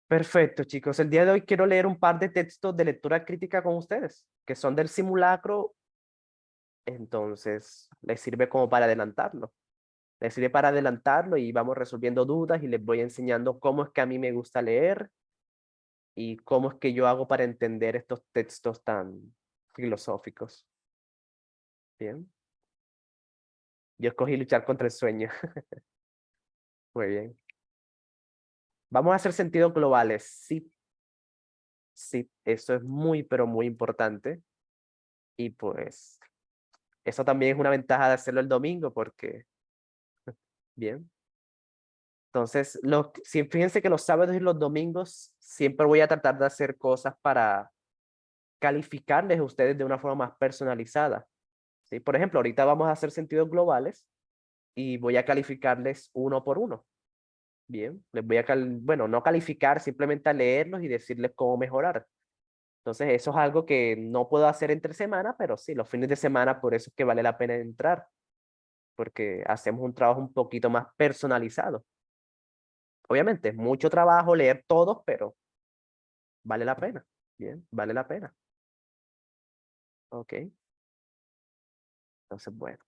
Perfecto, chicos. El día de hoy quiero leer un par de textos de lectura crítica con ustedes, que son del simulacro, entonces les sirve como para adelantarlo. Les sirve para adelantarlo y vamos resolviendo dudas y les voy enseñando cómo es que a mí me gusta leer y cómo es que yo hago para entender estos textos tan filosóficos. Bien. Yo escogí luchar contra el sueño. Muy bien. Vamos a hacer sentidos globales. Sí, sí, eso es muy, pero muy importante. Y pues eso también es una ventaja de hacerlo el domingo porque, bien. Entonces, fíjense que los sábados y los domingos siempre voy a tratar de hacer cosas para calificarles a ustedes de una forma más personalizada. ¿Sí? Por ejemplo, ahorita vamos a hacer sentidos globales y voy a calificarles uno por uno. Bien, les voy a, bueno, no calificar, simplemente a leerlos y decirles cómo mejorar. Entonces, eso es algo que no puedo hacer entre semana, pero sí, los fines de semana, por eso es que vale la pena entrar, porque hacemos un trabajo un poquito más personalizado. Obviamente, es mucho trabajo leer todos, pero vale la pena. Bien, vale la pena. Ok, entonces, bueno.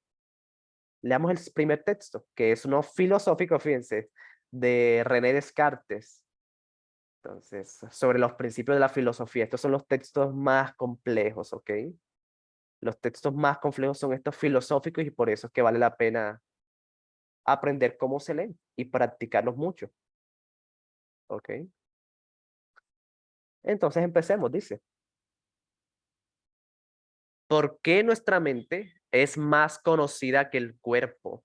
Leamos el primer texto, que es uno filosófico, fíjense, de René Descartes. Entonces, sobre los principios de la filosofía. Estos son los textos más complejos, ¿ok? Los textos más complejos son estos filosóficos y por eso es que vale la pena aprender cómo se leen y practicarlos mucho, ¿ok? Entonces empecemos, dice. ¿Por qué nuestra mente es más conocida que el cuerpo?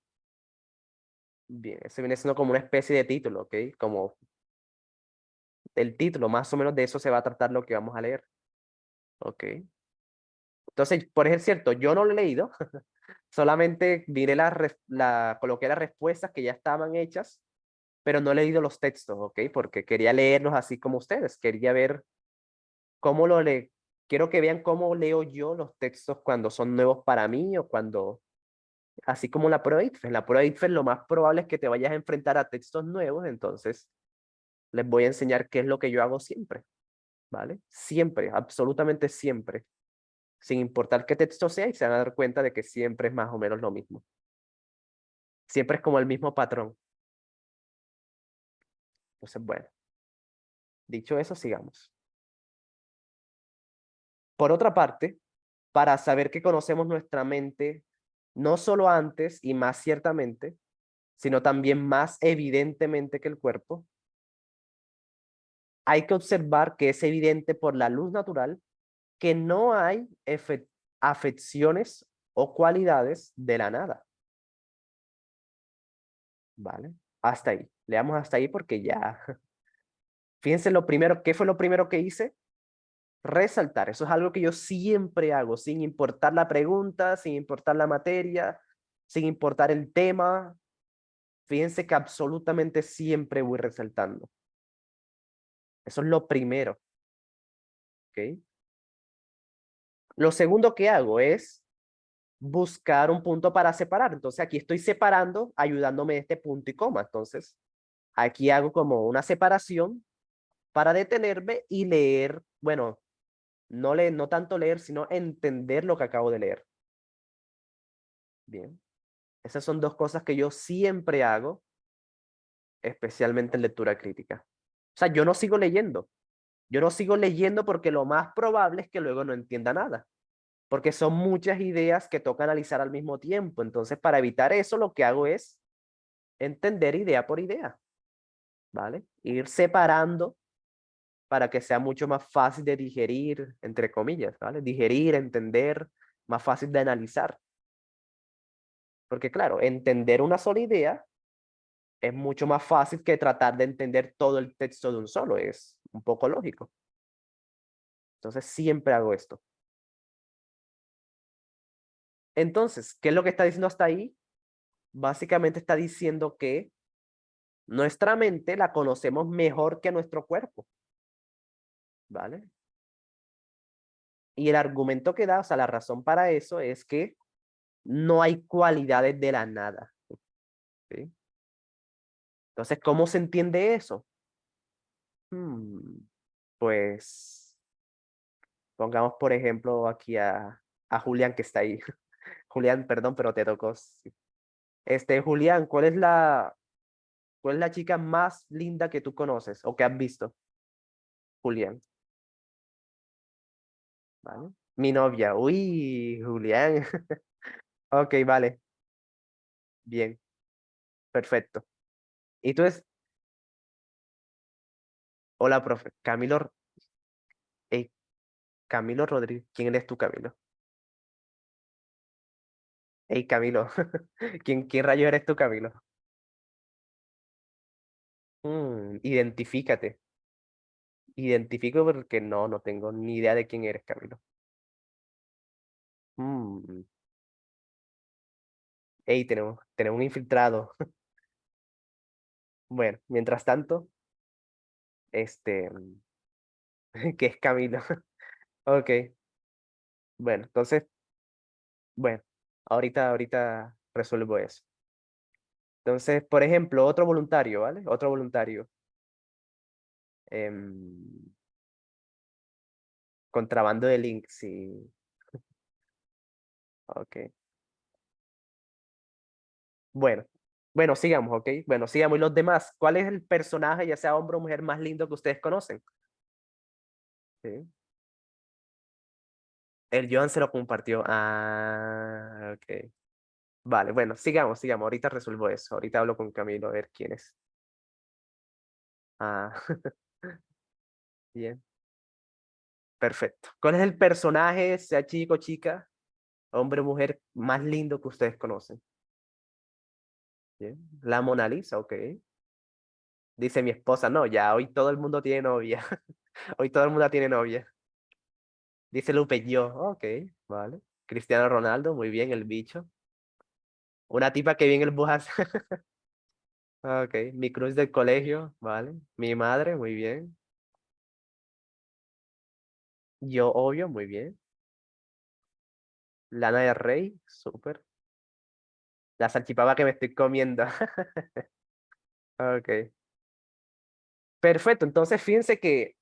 Bien, ese viene siendo como una especie de título, ¿ok? Como el título, más o menos de eso se va a tratar lo que vamos a leer, ¿ok? Entonces, por ejemplo, cierto, yo no lo he leído, solamente miré coloqué las respuestas que ya estaban hechas, pero no he leído los textos, ¿ok? Porque quería leerlos así como ustedes, quería ver cómo quiero que vean cómo leo yo los textos cuando son nuevos para mí o cuando, así como la prueba ITFES. En la prueba ITFES lo más probable es que te vayas a enfrentar a textos nuevos, entonces les voy a enseñar qué es lo que yo hago siempre, ¿vale? Siempre, absolutamente siempre, sin importar qué texto sea, y se van a dar cuenta de que siempre es más o menos lo mismo. Siempre es como el mismo patrón. Entonces, bueno, dicho eso, sigamos. Por otra parte, para saber que conocemos nuestra mente, no solo antes y más ciertamente, sino también más evidentemente que el cuerpo, hay que observar que es evidente por la luz natural que no hay afecciones o cualidades de la nada. ¿Vale? Hasta ahí. Leamos hasta ahí porque ya. Fíjense lo primero, ¿qué fue lo primero que hice? Resaltar. Eso es algo que yo siempre hago, sin importar la pregunta, sin importar la materia, sin importar el tema. Fíjense que absolutamente siempre voy resaltando. Eso es lo primero, ¿ok? Lo segundo que hago es buscar un punto para separar. Entonces aquí estoy separando, ayudándome de este punto y coma. Entonces aquí hago como una separación para detenerme y leer, bueno, no tanto leer, sino entender lo que acabo de leer. Bien. Esas son dos cosas que yo siempre hago, especialmente en lectura crítica. O sea, yo no sigo leyendo. Yo no sigo leyendo porque lo más probable es que luego no entienda nada, porque son muchas ideas que toca analizar al mismo tiempo. Entonces, para evitar eso, lo que hago es entender idea por idea, ¿vale? Ir separando para que sea mucho más fácil de digerir, entre comillas, ¿vale? Digerir, entender, más fácil de analizar. Porque claro, entender una sola idea es mucho más fácil que tratar de entender todo el texto de un solo. Es un poco lógico. Entonces, siempre hago esto. Entonces, ¿qué es lo que está diciendo hasta ahí? Básicamente está diciendo que nuestra mente la conocemos mejor que nuestro cuerpo, ¿vale? Y el argumento que da, o sea, la razón para eso es que no hay cualidades de la nada, ¿sí? Entonces, ¿cómo se entiende eso? Hmm, pues pongamos, por ejemplo, aquí a Julián que está ahí. Julián, perdón, pero te tocó. Sí. Julián, cuál es la chica más linda que tú conoces o que has visto? Julián, ¿vale? Mi novia. Uy, Julián. Ok, vale. Bien, perfecto. Y tú es, hola, profe. Ey, Camilo Rodríguez. ¿Quién eres tú, Camilo? Hey, Camilo. ¿Quién rayos eres tú, Camilo? Identifícate. Identifico porque no tengo ni idea de quién eres, Camilo. Mm, Hey, tenemos un infiltrado. Bueno, mientras tanto, este, ¿qué es Camilo? Ok, bueno, entonces, bueno, ahorita resuelvo eso. Entonces, por ejemplo, otro voluntario, ¿vale? Otro voluntario. em, Contrabando de links, sí. Ok. Bueno, bueno, sigamos, ¿ok? Bueno, sigamos. ¿Y los demás? ¿Cuál es el personaje, ya sea hombre o mujer, más lindo que ustedes conocen? Sí. El Joan se lo compartió. Ah, ok. Vale, bueno, sigamos. Ahorita resuelvo eso. Ahorita hablo con Camilo a ver quién es. Ah, bien, perfecto. ¿Cuál es el personaje, sea chico o chica, hombre o mujer, más lindo que ustedes conocen? Bien. La Mona Lisa, ok. Dice mi esposa, no, ya hoy todo el mundo tiene novia. Hoy todo el mundo tiene novia. Dice Lupe, yo, ok, vale. Cristiano Ronaldo, muy bien, el bicho. Una tipa que viene el bus. Ok, mi cruz del colegio, vale. Mi madre, muy bien. Yo, obvio, muy bien. Lana del Rey, súper. La salchipapa que me estoy comiendo. Ok. Perfecto, entonces fíjense que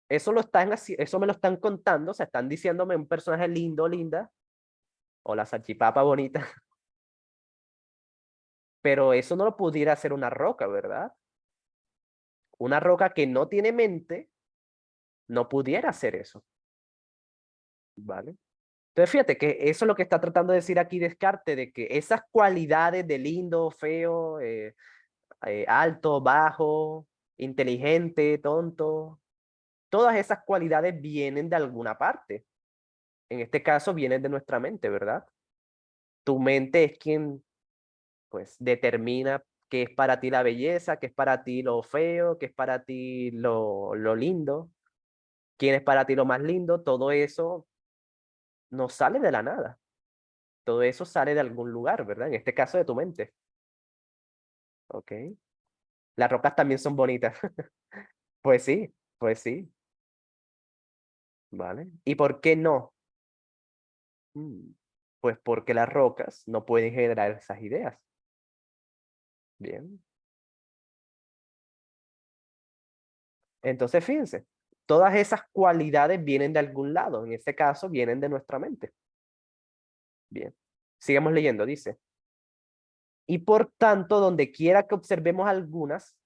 eso me lo están contando, o sea, están diciéndome un personaje lindo, linda, o la salchipapa bonita, pero eso no lo pudiera hacer una roca, ¿verdad? Una roca que no tiene mente no pudiera hacer eso, ¿vale? Entonces, fíjate que eso es lo que está tratando de decir aquí Descartes, de que esas cualidades de lindo, feo, alto, bajo, inteligente, tonto, todas esas cualidades vienen de alguna parte. En este caso, vienen de nuestra mente, ¿verdad? Tu mente es quien, pues, determina qué es para ti la belleza, qué es para ti lo feo, qué es para ti lo lindo, quién es para ti lo más lindo. Todo eso no sale de la nada. Todo eso sale de algún lugar, ¿verdad? En este caso de tu mente. Ok. Las rocas también son bonitas. Pues sí, pues sí. Vale. ¿Y por qué no? Mm, Pues porque las rocas no pueden generar esas ideas. Bien. Entonces, fíjense, todas esas cualidades vienen de algún lado. En este caso, vienen de nuestra mente. Bien. Sigamos leyendo, dice. Y por tanto, donde quiera que observemos algunas,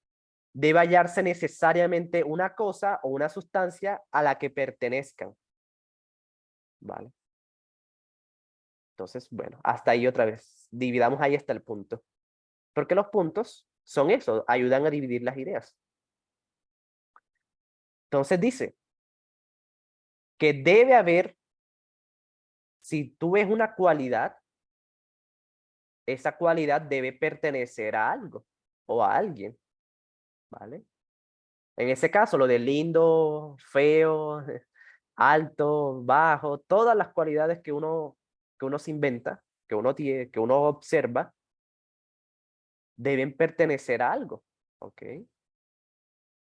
debe hallarse necesariamente una cosa o una sustancia a la que pertenezcan. Vale. Entonces, bueno, hasta ahí otra vez. Dividamos ahí hasta el punto. Porque los puntos son eso, ayudan a dividir las ideas. Entonces dice que debe haber, si tú ves una cualidad, esa cualidad debe pertenecer a algo o a alguien, ¿vale? En ese caso, lo de lindo, feo, alto, bajo, todas las cualidades que uno se inventa, que uno tiene, que uno observa, deben pertenecer a algo, ¿ok?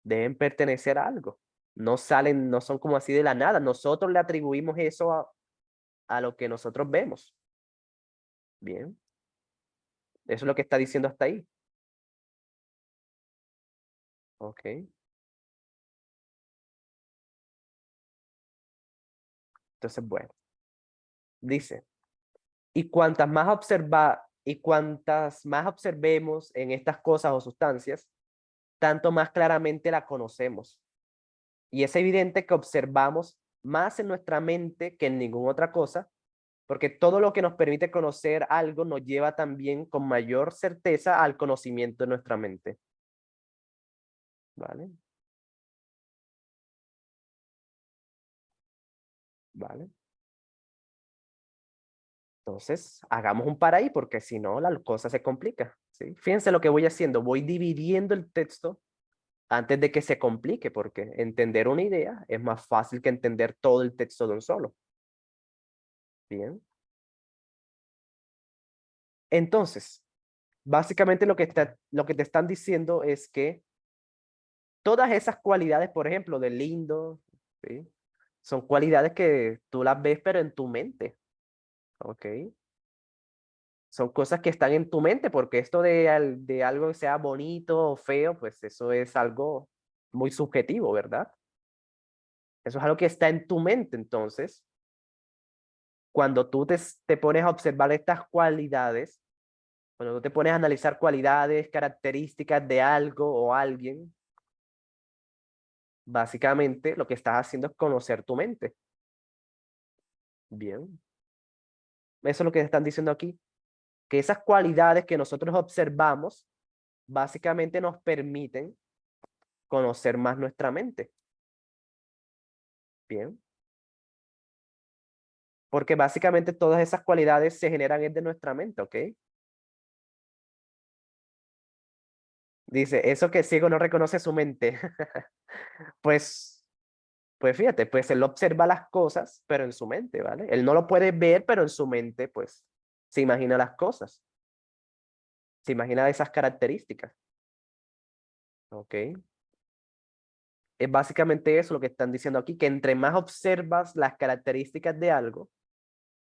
Deben pertenecer a algo. No salen, no son como así de la nada. Nosotros le atribuimos eso a lo que nosotros vemos. Bien, eso es lo que está diciendo hasta ahí. Ok. Entonces, bueno, dice, y cuantas más observemos en estas cosas o sustancias, tanto más claramente la conocemos. Y es evidente que observamos más en nuestra mente que en ninguna otra cosa, porque todo lo que nos permite conocer algo nos lleva también con mayor certeza al conocimiento de nuestra mente. ¿Vale? ¿Vale? Entonces, hagamos un para ahí, porque si no, la cosa se complica. ¿Sí? Fíjense lo que voy haciendo. Voy dividiendo el texto antes de que se complique, porque entender una idea es más fácil que entender todo el texto de un solo. Bien. Entonces, básicamente lo que te están diciendo es que todas esas cualidades, por ejemplo, de lindo, ¿sí? Son cualidades que tú las ves, pero en tu mente, ¿ok? Son cosas que están en tu mente, porque esto de algo que sea bonito o feo, pues eso es algo muy subjetivo, ¿verdad? Eso es algo que está en tu mente. Entonces, cuando tú te pones a observar estas cualidades, cuando tú te pones a analizar cualidades, características de algo o alguien, básicamente lo que estás haciendo es conocer tu mente. Bien. Eso es lo que están diciendo aquí, que esas cualidades que nosotros observamos básicamente nos permiten conocer más nuestra mente. Bien. Porque básicamente todas esas cualidades se generan de nuestra mente, ¿ok? Dice, eso que ciego no reconoce su mente. Pues, pues fíjate, pues él observa las cosas, pero en su mente, ¿vale? Él no lo puede ver, pero en su mente, pues, se imagina las cosas. Se imagina esas características, ¿ok? Es básicamente eso lo que están diciendo aquí, que entre más observas las características de algo,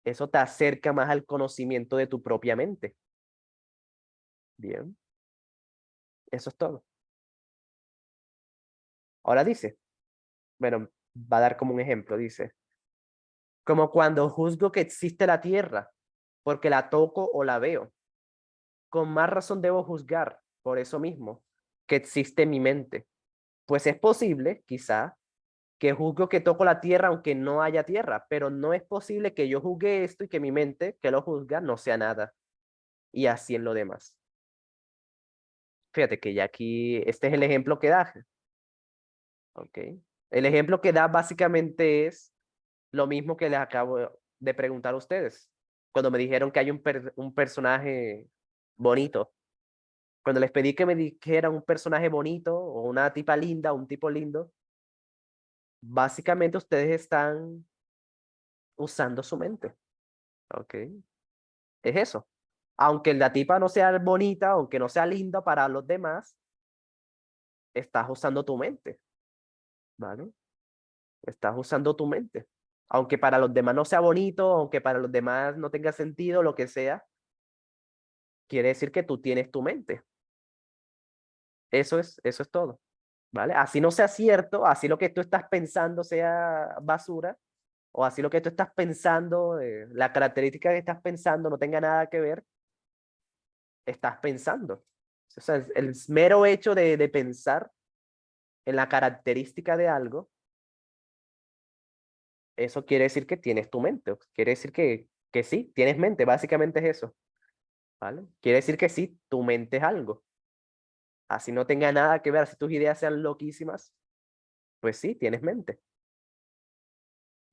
eso te acerca más al conocimiento de tu propia mente. Bien, eso es todo. Ahora dice, bueno, va a dar como un ejemplo, dice, como cuando juzgo que existe la tierra, porque la toco o la veo. Con más razón debo juzgar, por eso mismo, que existe en mi mente. Pues es posible, quizá, que juzgo que toco la tierra aunque no haya tierra, pero no es posible que yo juzgue esto y que mi mente, que lo juzga, no sea nada. Y así en lo demás. Fíjate que ya aquí, este es el ejemplo que da. ¿Ok? El ejemplo que da básicamente es lo mismo que les acabo de preguntar a ustedes. Cuando me dijeron que hay un personaje bonito. Cuando les pedí que me dijeran un personaje bonito o una tipa linda, un tipo lindo, básicamente ustedes están usando su mente. ¿Ok? Es eso. Aunque la tipa no sea bonita, aunque no sea linda para los demás, estás usando tu mente. ¿Vale? Estás usando tu mente. Aunque para los demás no sea bonito, aunque para los demás no tenga sentido, lo que sea, quiere decir que tú tienes tu mente. Eso es todo. ¿Vale? Así no sea cierto, así lo que tú estás pensando sea basura, o así lo que tú estás pensando, la característica que estás pensando no tenga nada que ver, estás pensando. O sea, el mero hecho de pensar en la característica de algo, eso quiere decir que tienes tu mente. Quiere decir que sí, tienes mente, básicamente es eso. ¿Vale? Quiere decir que sí, tu mente es algo. Así no tenga nada que ver, si tus ideas sean loquísimas, pues sí, tienes mente.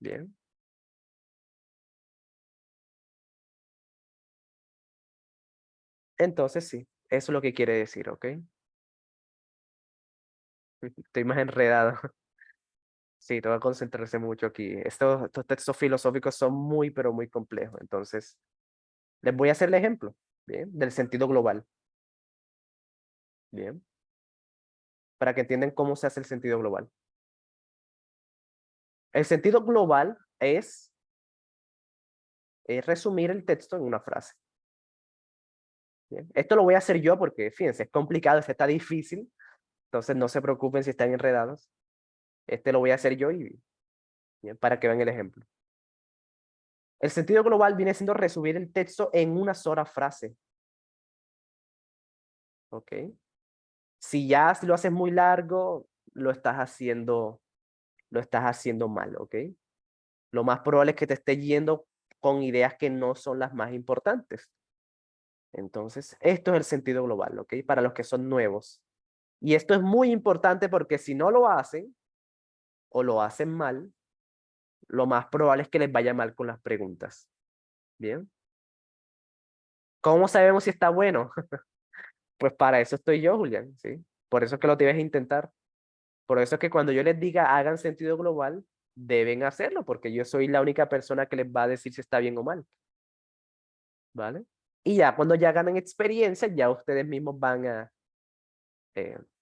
Bien. Entonces sí, eso es lo que quiere decir, ¿ok? Estoy más enredado. Sí, tengo que concentrarse mucho aquí. Estos textos filosóficos son muy, pero muy complejos. Entonces, les voy a hacer el ejemplo, ¿bien? Del sentido global, ¿bien? Para que entiendan cómo se hace el sentido global. El sentido global es resumir el texto en una frase. ¿Bien? Esto lo voy a hacer yo porque, fíjense, es complicado, está difícil. Entonces, no se preocupen si están enredados. Este lo voy a hacer yo y bien, para que vean el ejemplo. El sentido global viene siendo resumir el texto en una sola frase. ¿Ok? Si ya lo haces muy largo, lo estás haciendo mal, ¿ok? Lo más probable es que te estés yendo con ideas que no son las más importantes. Entonces, esto es el sentido global, ¿ok? Para los que son nuevos. Y esto es muy importante porque si no lo hacen o lo hacen mal, lo más probable es que les vaya mal con las preguntas. ¿Bien? ¿Cómo sabemos si está bueno? Pues para eso estoy yo, Julián, ¿sí? Por eso es que lo debes intentar. Por eso es que cuando yo les diga hagan sentido global, deben hacerlo, porque yo soy la única persona que les va a decir si está bien o mal. ¿Vale? Y ya cuando ya ganan experiencia, ya ustedes mismos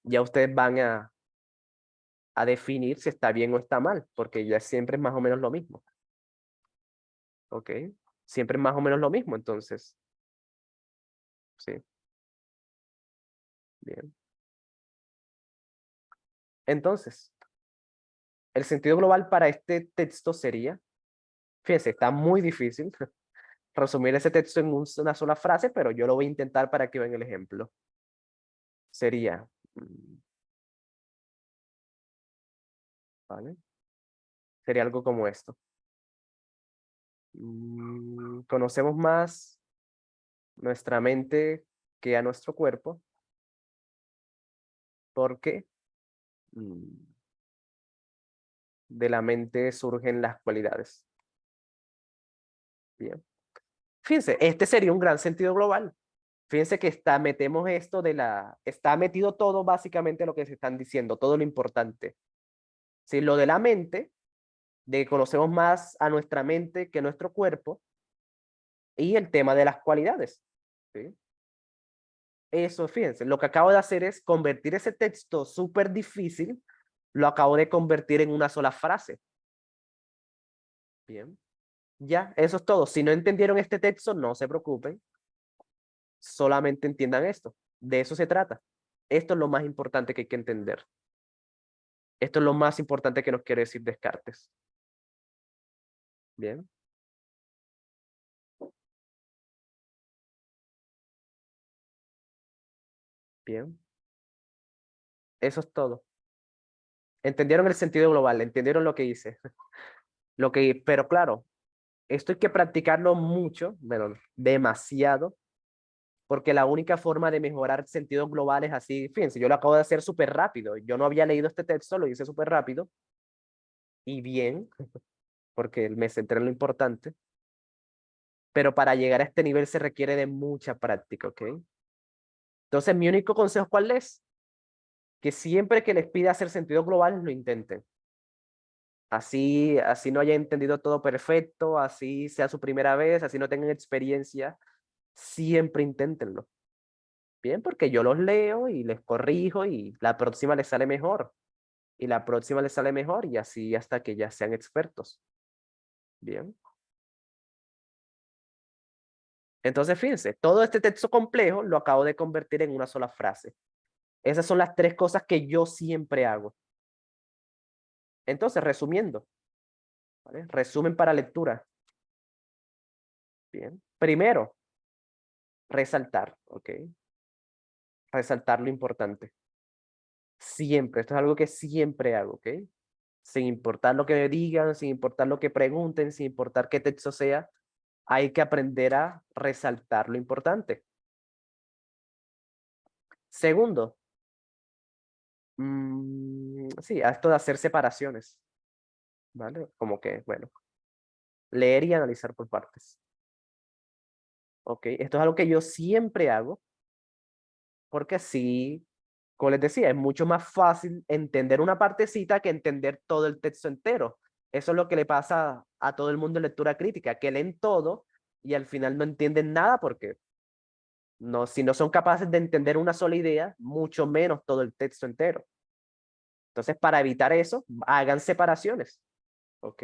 ya ustedes van a definir si está bien o está mal, porque ya siempre es más o menos lo mismo. ¿Ok? Siempre es más o menos lo mismo, entonces. Sí, bien. Entonces, el sentido global para este texto sería, fíjense, está muy difícil resumir ese texto en una sola frase, pero yo lo voy a intentar para que vean el ejemplo. Sería, ¿vale? Sería algo como esto. Conocemos más nuestra mente que a nuestro cuerpo porque de la mente surgen las cualidades. Bien. Fíjense, este sería un gran sentido global. Fíjense que metemos esto está metido todo básicamente lo que se están diciendo, todo lo importante. Si lo de la mente, de que conocemos más a nuestra mente que a nuestro cuerpo, y el tema de las cualidades. ¿Sí? Eso, fíjense, lo que acabo de hacer es convertir ese texto súper difícil, lo acabo de convertir en una sola frase. Bien. Ya, eso es todo. Si no entendieron este texto, no se preocupen. Solamente entiendan esto. De eso se trata. Esto es lo más importante que hay que entender. Esto es lo más importante que nos quiere decir Descartes. Bien. Bien. Eso es todo. ¿Entendieron el sentido global? ¿Entendieron lo que hice? Pero claro, esto hay que practicarlo mucho, bueno, demasiado, porque la única forma de mejorar el sentido global es así. Fíjense, yo lo acabo de hacer súper rápido. Yo no había leído este texto, lo hice súper rápido y bien, porque me centré en lo importante. Pero para llegar a este nivel se requiere de mucha práctica, ¿ok? Entonces, mi único consejo, ¿cuál es? Que siempre que les pida hacer sentido global, lo intenten. Así no haya entendido todo perfecto, así sea su primera vez, así no tengan experiencia, siempre inténtenlo. Bien, porque yo los leo y les corrijo y la próxima les sale mejor. Y la próxima les sale mejor y así hasta que ya sean expertos. Bien. Entonces, fíjense, todo este texto complejo lo acabo de convertir en una sola frase. Esas son las tres cosas que yo siempre hago. Entonces, resumiendo, ¿vale? Resumen para lectura. Bien. Primero, resaltar, ¿ok? Resaltar lo importante. Siempre, esto es algo que siempre hago, ¿ok? Sin importar lo que me digan, sin importar lo que pregunten, sin importar qué texto sea, hay que aprender a resaltar lo importante. Segundo, sí, a esto de hacer separaciones, ¿vale? Como que, bueno, leer y analizar por partes. ¿Ok? Esto es algo que yo siempre hago, porque así, como les decía, es mucho más fácil entender una partecita que entender todo el texto entero. Eso es lo que le pasa a todo el mundo en lectura crítica, que leen todo y al final no entienden nada porque no, si no son capaces de entender una sola idea, mucho menos todo el texto entero. Entonces, para evitar eso, hagan separaciones, ¿ok?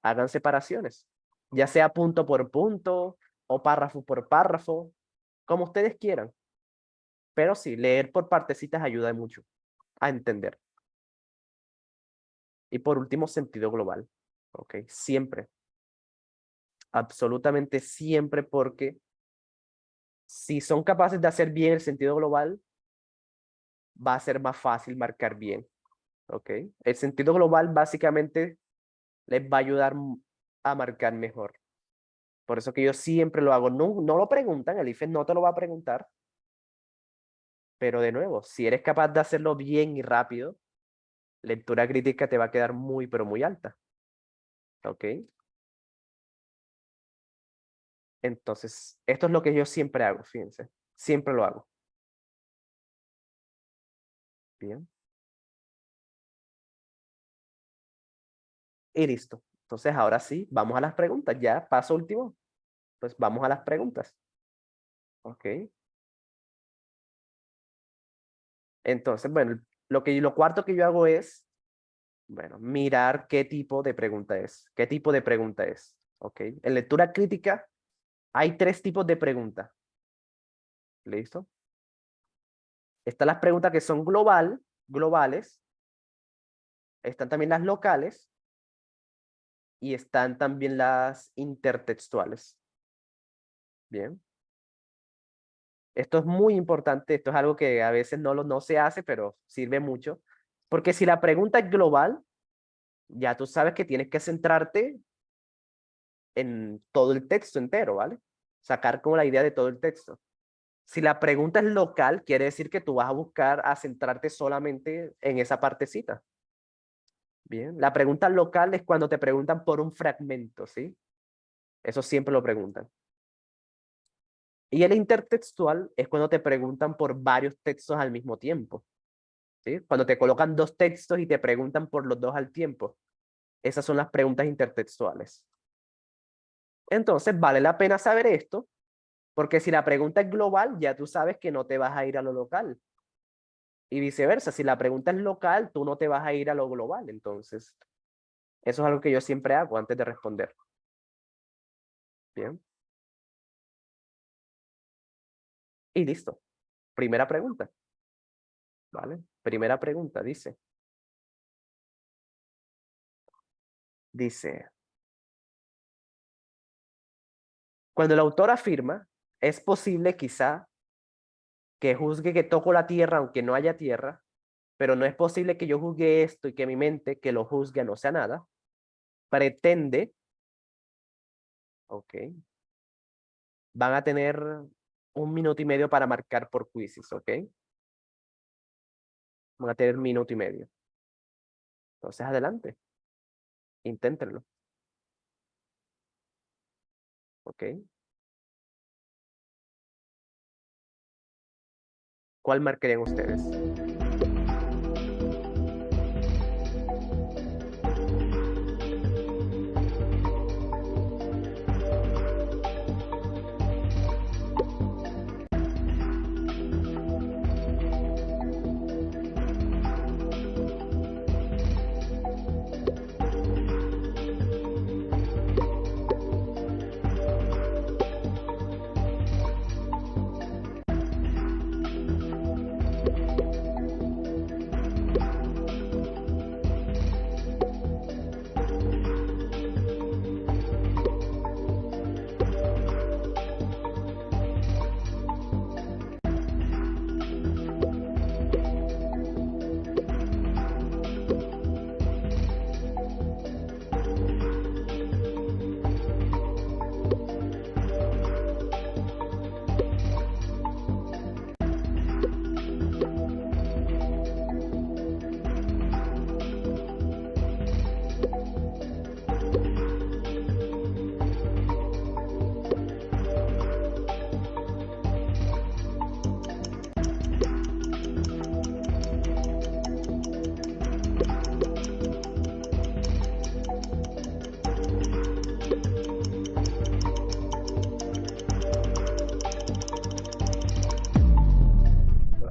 Hagan separaciones, ya sea punto por punto o párrafo por párrafo, como ustedes quieran. Pero sí, leer por partecitas ayuda mucho a entender. Y por último, sentido global, ¿ok? Siempre. absolutamente siempre, porque si son capaces de hacer bien el sentido global, va a ser más fácil marcar bien, ¿ok? El sentido global básicamente les va a ayudar a marcar mejor. Por eso que yo siempre lo hago. No, no lo preguntan, el IFES no te lo va a preguntar. Pero de nuevo, si eres capaz de hacerlo bien y rápido, lectura crítica te va a quedar muy, pero muy alta. ¿Ok? Entonces, esto es lo que yo siempre hago, fíjense. Siempre lo hago. Bien. Y listo. Entonces, ahora sí, vamos a las preguntas. Ya, paso último. Pues vamos a las preguntas. ¿Ok? Entonces, bueno, lo cuarto que yo hago es, bueno, mirar qué tipo de pregunta es. ¿Qué tipo de pregunta es? ¿Ok? En lectura crítica hay 3 tipos de preguntas. ¿Listo? Están las preguntas que son globales. Están también las locales. Y están también las intertextuales. Bien. Esto es muy importante. Esto es algo que a veces no se hace, pero sirve mucho. Porque si la pregunta es global, ya tú sabes que tienes que centrarte en todo el texto entero, ¿vale? Sacar como la idea de todo el texto. Si la pregunta es local, quiere decir que tú vas a buscar a centrarte solamente en esa partecita. Bien. La pregunta local es cuando te preguntan por un fragmento, ¿sí? Eso siempre lo preguntan. Y el intertextual es cuando te preguntan por varios textos al mismo tiempo, ¿sí? Cuando te colocan 2 textos y te preguntan por los 2 al tiempo. Esas son las preguntas intertextuales. Entonces, vale la pena saber esto, porque si la pregunta es global, ya tú sabes que no te vas a ir a lo local. Y viceversa, si la pregunta es local, tú no te vas a ir a lo global. Entonces, eso es algo que yo siempre hago antes de responder. Bien. Y listo. Primera pregunta. ¿Vale? Primera pregunta, dice, cuando el autor afirma, es posible quizá que juzgue que toco la tierra aunque no haya tierra, pero no es posible que yo juzgue esto y que mi mente, que lo juzgue, no sea nada, pretende, ok, van a tener 1 minuto y medio para marcar por quizzes, ok, van a tener 1 minuto y medio. Entonces, adelante, inténtenlo, ok. ¿Cuál marcarían ustedes?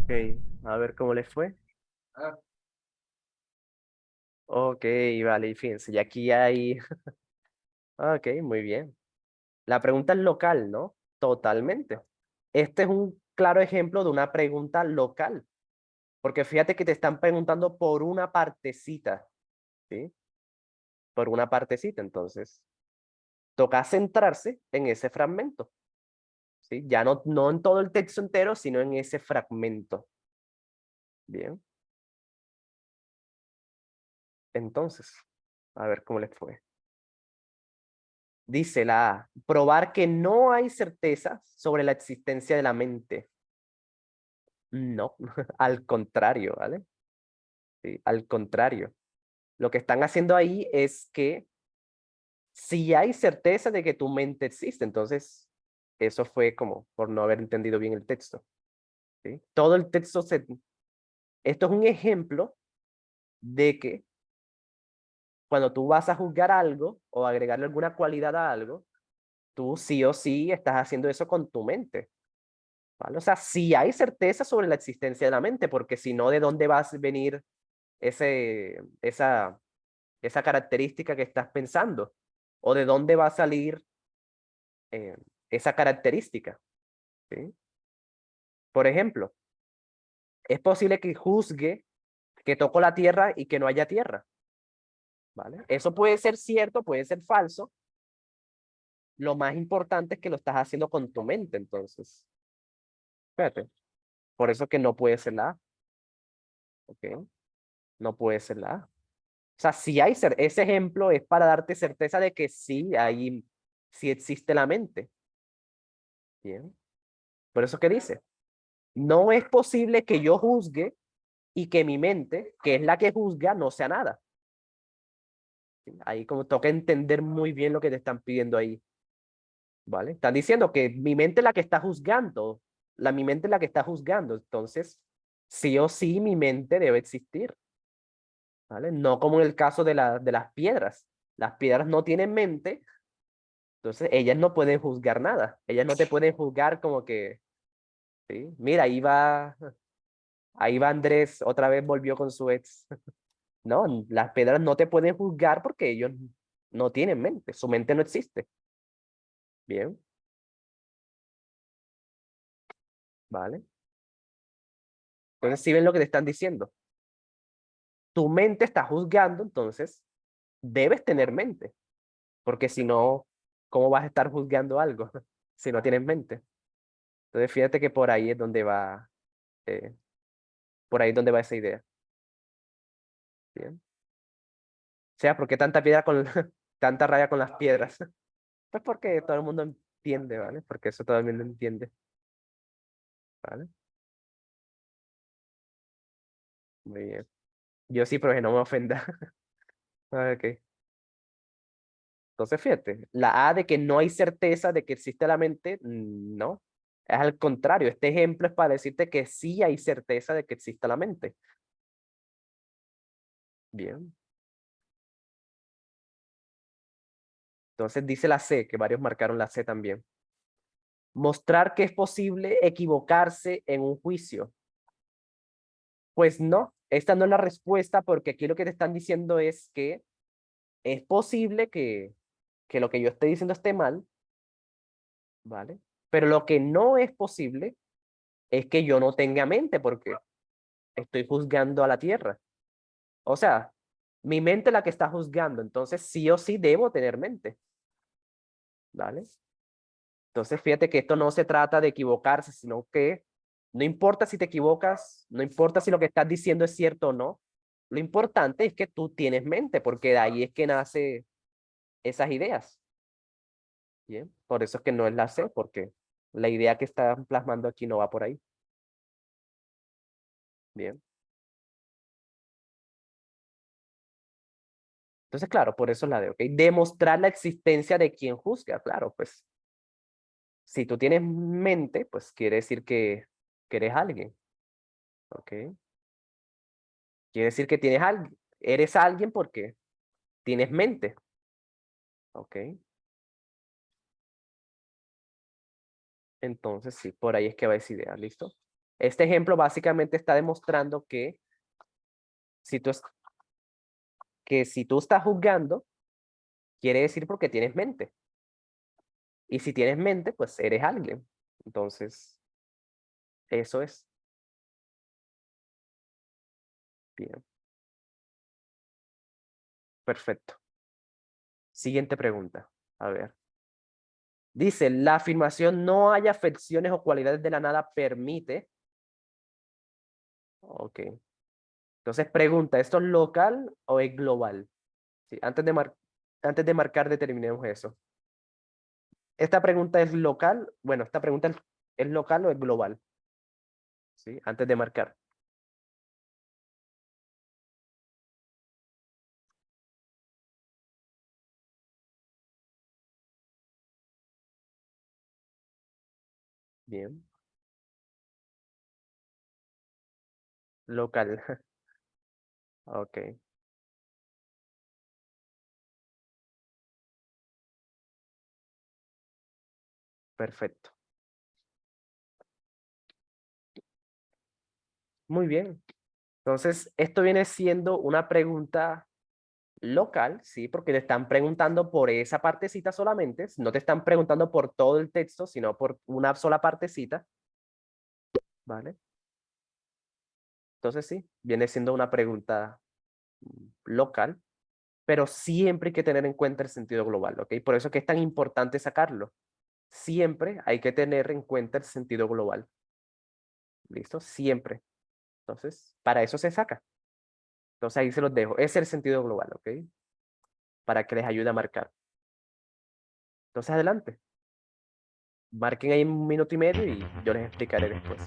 Ok, a ver cómo les fue. Ok, vale, y fíjense, y aquí hay... Ok, muy bien. La pregunta es local, ¿no? Totalmente. Este es un claro ejemplo de una pregunta local, porque fíjate que te están preguntando por una partecita, ¿sí? Por una partecita, entonces. toca centrarse en ese fragmento. ¿Sí? Ya no en todo el texto entero, sino en ese fragmento. Bien. Entonces, a ver cómo les fue. Dice la A, probar que no hay certeza sobre la existencia de la mente. No, al contrario, ¿vale? Sí, al contrario. Lo que están haciendo ahí es que si hay certeza de que tu mente existe, entonces eso fue como por no haber entendido bien el texto. ¿Sí? Todo el texto Esto es un ejemplo de que cuando tú vas a juzgar algo o agregarle alguna cualidad a algo, tú sí o sí estás haciendo eso con tu mente. ¿Vale? O sea, sí hay certeza sobre la existencia de la mente, porque si no, ¿de dónde va a venir esa característica que estás pensando? ¿O de dónde va a salir eh, esa característica? ¿Sí? Por ejemplo, es posible que juzgue que toco la tierra y que no haya tierra. ¿Vale? Eso puede ser cierto, puede ser falso. Lo más importante es que lo estás haciendo con tu mente, entonces. Fíjate. Por eso que no puede ser la A. ¿Ok? No puede ser la A. O sea, si hay ese ejemplo es para darte certeza de que sí existe la mente. Bien. Por eso que dice, no es posible que yo juzgue y que mi mente, que es la que juzga, no sea nada. Ahí como toca entender muy bien lo que te están pidiendo ahí. ¿Vale? Están diciendo que mi mente es la que está juzgando. Mi mente es la que está juzgando. Entonces, sí o sí, mi mente debe existir. ¿Vale? No como en el caso de las piedras. Las piedras no tienen mente, entonces ellas no pueden juzgar nada. Ellas no te pueden juzgar como que, ¿sí? Mira, ahí va Andrés, otra vez volvió con su ex. No, las piedras no te pueden juzgar porque ellos no tienen mente, su mente no existe. Bien, ¿vale? Entonces, si ven lo que te están diciendo, tu mente está juzgando, entonces debes tener mente, porque si no, ¿cómo vas a estar juzgando algo si no tienes mente? Entonces, fíjate que eh, por ahí es donde va esa idea. Bien. O sea, ¿por qué tanta piedra con, tanta raya con las piedras? Pues porque todo el mundo entiende, ¿vale? Porque eso todo el mundo entiende, ¿vale? Muy bien. Yo sí, pero que no me ofenda. Ok. Entonces, fíjate, la A de que no hay certeza de que existe la mente, no. Es al contrario, este ejemplo es para decirte que sí hay certeza de que existe la mente. Bien. Entonces dice la C, que varios marcaron la C también. Mostrar que es posible equivocarse en un juicio. Pues no, esta no es la respuesta porque aquí lo que te están diciendo es que es posible que lo que yo esté diciendo esté mal, ¿vale? Pero lo que no es posible es que yo no tenga mente porque estoy juzgando a la tierra. O sea, mi mente es la que está juzgando, entonces sí o sí debo tener mente, ¿vale? Entonces fíjate que esto no se trata de equivocarse, sino que no importa si te equivocas, no importa si lo que estás diciendo es cierto o no, lo importante es que tú tienes mente, porque de ahí es que nace esas ideas. Bien, por eso es que no es la C, porque la idea que están plasmando aquí no va por ahí. Bien. Entonces, claro, por eso es la D, ¿ok? Demostrar la existencia de quien juzga, claro, pues si tú tienes mente, pues quiere decir que eres alguien, ¿ok? Quiere decir que eres alguien porque tienes mente, ¿ok? Entonces, sí, por ahí es que va esa idea, ¿listo? Este ejemplo básicamente está demostrando si tú, es- que si tú estás juzgando, quiere decir porque tienes mente. Y si tienes mente, pues eres alguien. Entonces, eso es. Bien, perfecto. Siguiente pregunta. A ver. Dice, la afirmación no hay afecciones o cualidades de la nada permite. Ok. Entonces pregunta, ¿esto es local o es global? Sí, antes de marcar, determinemos eso. Esta pregunta es local. Bueno, esta pregunta es local o es global. ¿Sí? Antes de marcar. Bien. Local. Ok, perfecto. Muy bien. Entonces, esto viene siendo una pregunta local, ¿sí? Porque te están preguntando por esa partecita solamente. No te están preguntando por todo el texto, sino por una sola partecita, ¿vale? Entonces, sí, viene siendo una pregunta local, pero siempre hay que tener en cuenta el sentido global, ¿ok? Por eso es que es tan importante sacarlo. Siempre hay que tener en cuenta el sentido global. ¿Listo? Siempre. Entonces, para eso se saca. Entonces, ahí se los dejo. Ese es el sentido global, ¿ok? Para que les ayude a marcar. Entonces, adelante. Marquen ahí 1 minuto y medio y yo les explicaré después.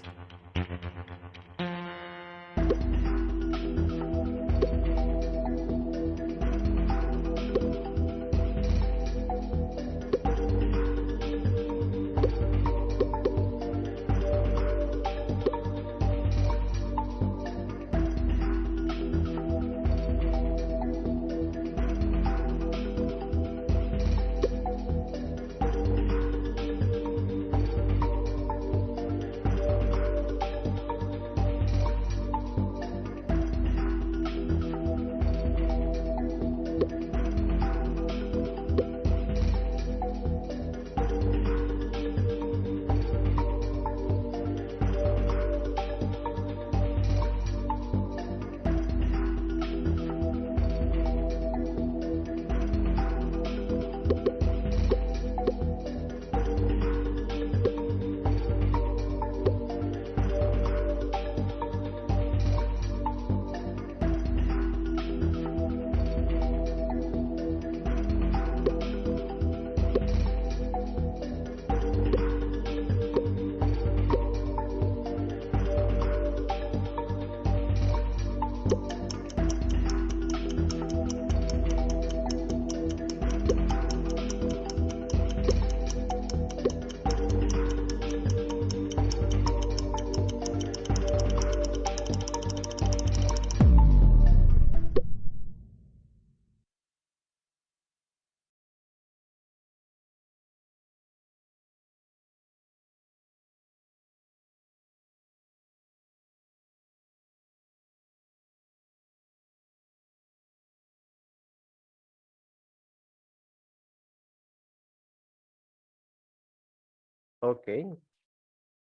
Ok,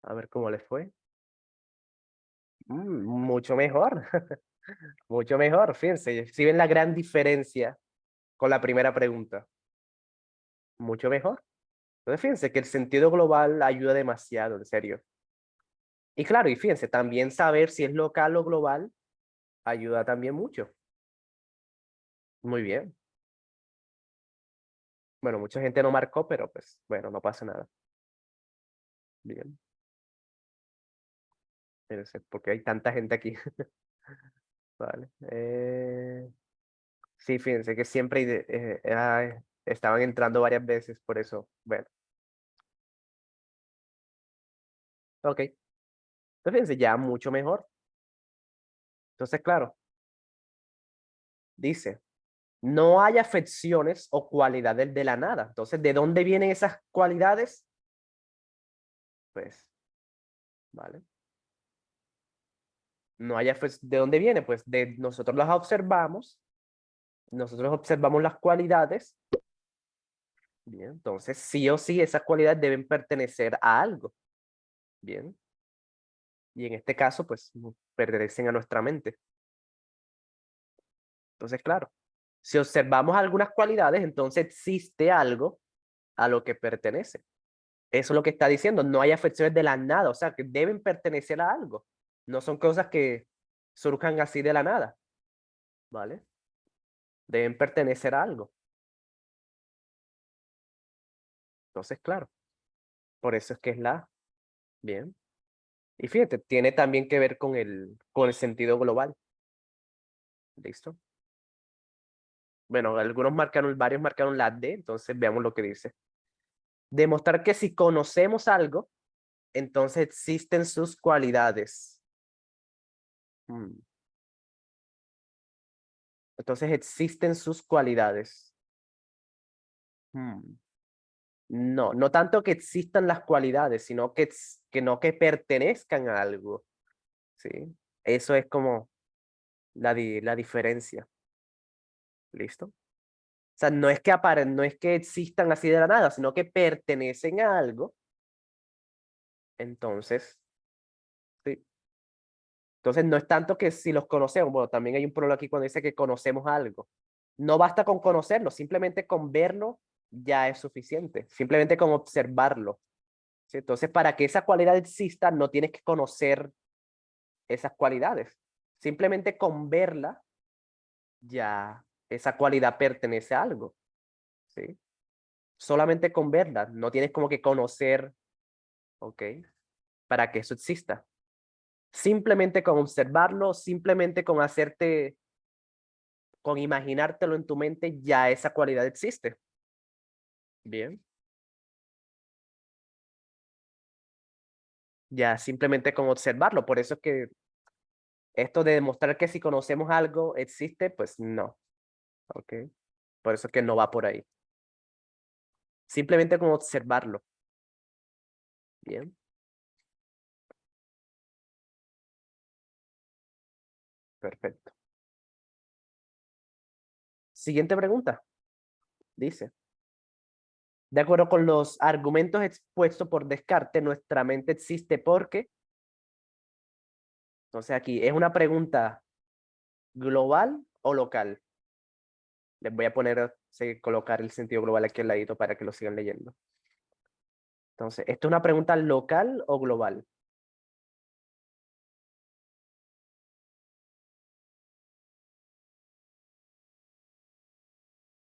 a ver cómo les fue. Mucho mejor, mucho mejor. Fíjense, si ven la gran diferencia con la primera pregunta, mucho mejor. Entonces, fíjense que el sentido global ayuda demasiado, en serio. Y claro, y fíjense, también saber si es local o global ayuda también mucho. Muy bien. Bueno, mucha gente no marcó, pero pues, bueno, no pasa nada. Bien, fíjense, porque hay tanta gente aquí. Vale. Sí, fíjense que siempre estaban entrando varias veces, por eso. Bueno, ok. Entonces, fíjense, ya mucho mejor. Entonces, claro, dice, no hay afecciones o cualidades de la nada. Entonces, ¿de dónde vienen esas cualidades? Pues, vale. No hay ¿de dónde viene? Pues de nosotros observamos las cualidades. Bien, entonces sí o sí esas cualidades deben pertenecer a algo. Bien, y en este caso, pues pertenecen a nuestra mente. Entonces, claro, si observamos algunas cualidades, entonces existe algo a lo que pertenece. Eso es lo que está diciendo, no hay afecciones de la nada, o sea, que deben pertenecer a algo. No son cosas que surjan así de la nada, ¿vale? Deben pertenecer a algo. Entonces, claro, por eso es que es la A. Bien. Y fíjate, tiene también que ver con el sentido global. ¿Listo? Bueno, varios marcaron la D, entonces veamos lo que dice. Demostrar que si conocemos algo, entonces existen sus cualidades. Mm. Entonces existen sus cualidades. Mm. No, no tanto que existan las cualidades, sino que no que pertenezcan a algo. ¿Sí? Eso es como la diferencia. ¿Listo? O sea, no es que existan así de la nada, sino que pertenecen a algo. Entonces, sí. Entonces no es tanto que si los conocemos, bueno, también hay un problema aquí cuando dice que conocemos algo. No basta con conocerlo, simplemente con verlo ya es suficiente. Simplemente con observarlo. ¿Sí? Entonces, para que esa cualidad exista, no tienes que conocer esas cualidades. Simplemente con verla, ya esa cualidad pertenece a algo. ¿Sí? Solamente con verla, no tienes como que conocer, ¿ok? Para que eso exista. Simplemente con observarlo, simplemente con imaginártelo en tu mente, ya esa cualidad existe. Bien. Ya simplemente con observarlo. Por eso es que esto de demostrar que si conocemos algo existe, pues no. ¿Ok? Por eso es que no va por ahí. Simplemente con observarlo. Bien. Perfecto. Siguiente pregunta. Dice, de acuerdo con los argumentos expuestos por Descartes, nuestra mente existe porque, entonces aquí, ¿es una pregunta global o local? Les voy a colocar el sentido global aquí al ladito para que lo sigan leyendo. Entonces, ¿esto es una pregunta local o global?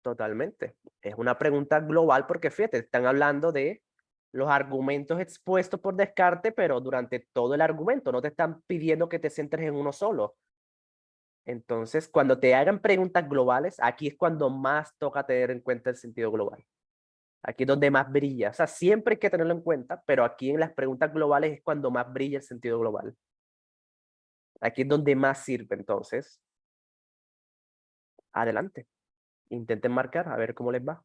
Totalmente. Es una pregunta global porque, fíjate, están hablando de los argumentos expuestos por Descartes, pero durante todo el argumento, no te están pidiendo que te centres en uno solo. Entonces, cuando te hagan preguntas globales, aquí es cuando más toca tener en cuenta el sentido global. Aquí es donde más brilla. O sea, siempre hay que tenerlo en cuenta, pero aquí en las preguntas globales es cuando más brilla el sentido global. Aquí es donde más sirve. Entonces, adelante. Intenten marcar a ver cómo les va.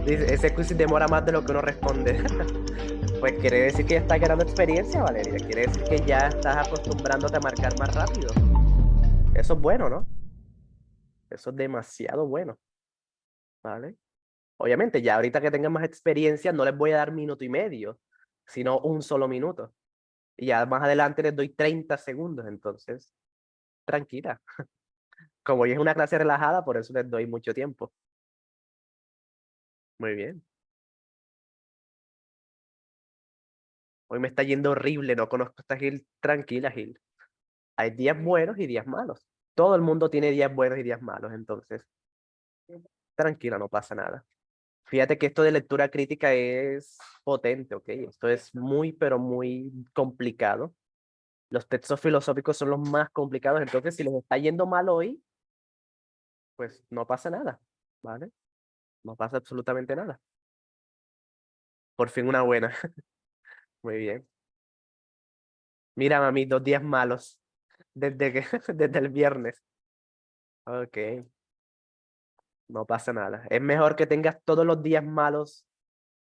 Dice, ese quiz demora más de lo que uno responde. Pues quiere decir que ya estás ganando experiencia, Valeria. Quiere decir que ya estás acostumbrándote a marcar más rápido. Eso es bueno, ¿no? Eso es demasiado bueno, ¿vale? Obviamente, ya ahorita que tengan más experiencia, no les voy a dar minuto y medio, sino un solo minuto. Y ya más adelante les doy 30 segundos, entonces, tranquila. Como hoy es una clase relajada, por eso les doy mucho tiempo. Muy bien. Hoy me está yendo horrible, no conozco esta Gil. Tranquila, Gil. Hay días buenos y días malos. Todo el mundo tiene días buenos y días malos, entonces, tranquila, no pasa nada. Fíjate que esto de lectura crítica es potente, ¿ok? Esto es muy, pero muy complicado. Los textos filosóficos son los más complicados, entonces si les está yendo mal hoy, pues no pasa nada, ¿vale? No pasa absolutamente nada. Por fin una buena. Muy bien. Mira, mami, 2 días malos desde que, desde el viernes. Ok, no pasa nada. Es mejor que tengas todos los días malos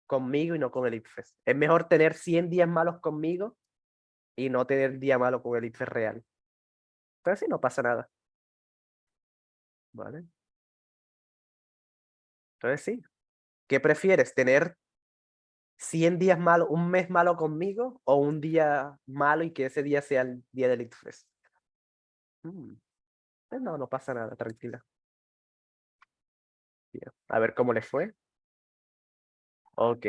conmigo y no con el ICFES. Es mejor tener 100 días malos conmigo y no tener día malo con el ICFES real. Entonces sí, no pasa nada, ¿vale? Entonces sí. ¿Qué prefieres? ¿Tener 100 días malos, un mes malo conmigo o un día malo y que ese día sea el día del ICFES? Mm, pues no, no pasa nada, tranquila. Bien. A ver cómo le fue. Ok,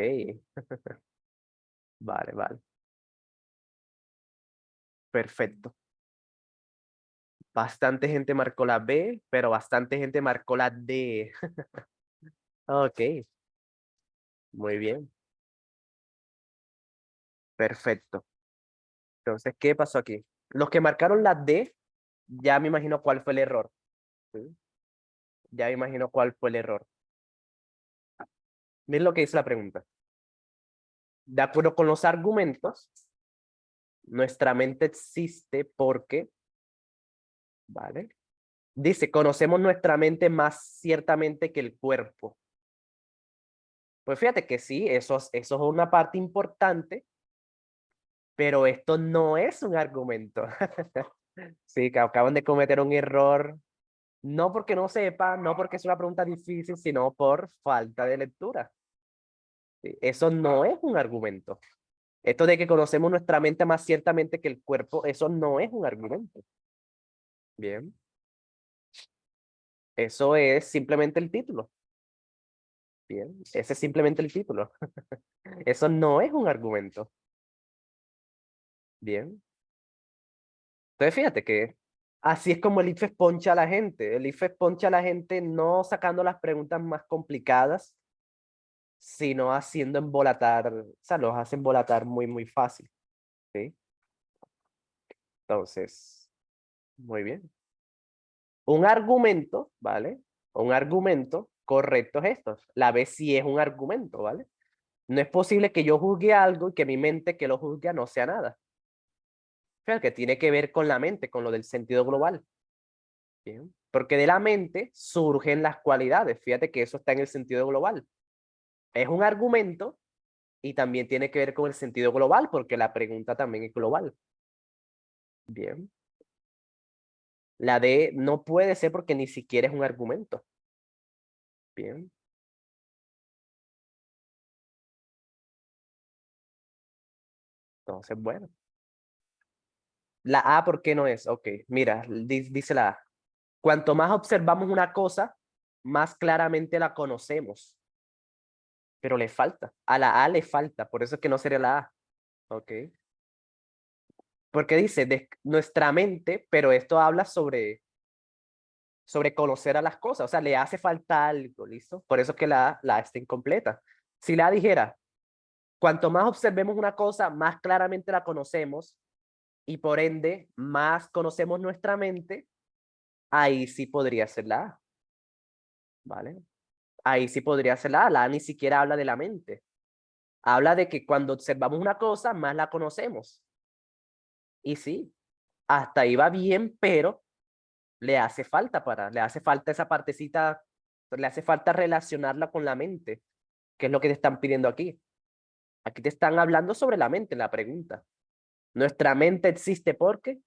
vale, vale. Perfecto. Bastante gente marcó la B, pero bastante gente marcó la D. Ok, muy bien. Perfecto. Entonces, ¿qué pasó aquí? Los que marcaron la D, ya me imagino cuál fue el error. ¿Sí? Ya me imagino cuál fue el error. Miren lo que dice la pregunta. De acuerdo con los argumentos, nuestra mente existe porque, ¿vale? Dice, conocemos nuestra mente más ciertamente que el cuerpo. Pues fíjate que sí, eso es una parte importante, pero esto no es un argumento. Sí, que acaban de cometer un error, no porque no sepa, no porque es una pregunta difícil, sino por falta de lectura. Sí, eso no es un argumento. Esto de que conocemos nuestra mente más ciertamente que el cuerpo, eso no es un argumento. Bien, eso es simplemente el título. Bien, ese es simplemente el título. Eso no es un argumento. Bien. Entonces fíjate que así es como el IFES poncha a la gente. El IFES poncha a la gente no sacando las preguntas más complicadas, sino haciendo embolatar, o sea, los hace embolatar muy, muy fácil. ¿Sí? Entonces, muy bien. Un argumento, ¿vale? Un argumento correcto es esto. La B sí es un argumento, ¿vale? No es posible que yo juzgue algo y que mi mente que lo juzgue no sea nada. Fíjate que tiene que ver con la mente, con lo del sentido global. Bien. Porque de la mente surgen las cualidades. Fíjate que eso está en el sentido global. Es un argumento y también tiene que ver con el sentido global, porque la pregunta también es global. Bien. La D no puede ser porque ni siquiera es un argumento. Bien. Entonces, bueno. La A, ¿por qué no es? Ok, mira, dice la A. Cuanto más observamos una cosa, más claramente la conocemos. Pero le falta. A la A le falta, por eso es que no sería la A. Ok. Porque dice de nuestra mente, pero esto habla sobre conocer a las cosas. O sea, le hace falta algo, ¿listo? Por eso es que la A está incompleta. Si la A dijera, cuanto más observemos una cosa, más claramente la conocemos y por ende, más conocemos nuestra mente, ahí sí podría ser la A, ¿vale? Ahí sí podría ser la A. La A ni siquiera habla de la mente. Habla de que cuando observamos una cosa, más la conocemos. Y sí, hasta ahí va bien, pero le hace falta esa partecita, le hace falta relacionarla con la mente, que es lo que te están pidiendo aquí. Aquí te están hablando sobre la mente en la pregunta. Nuestra mente existe porque,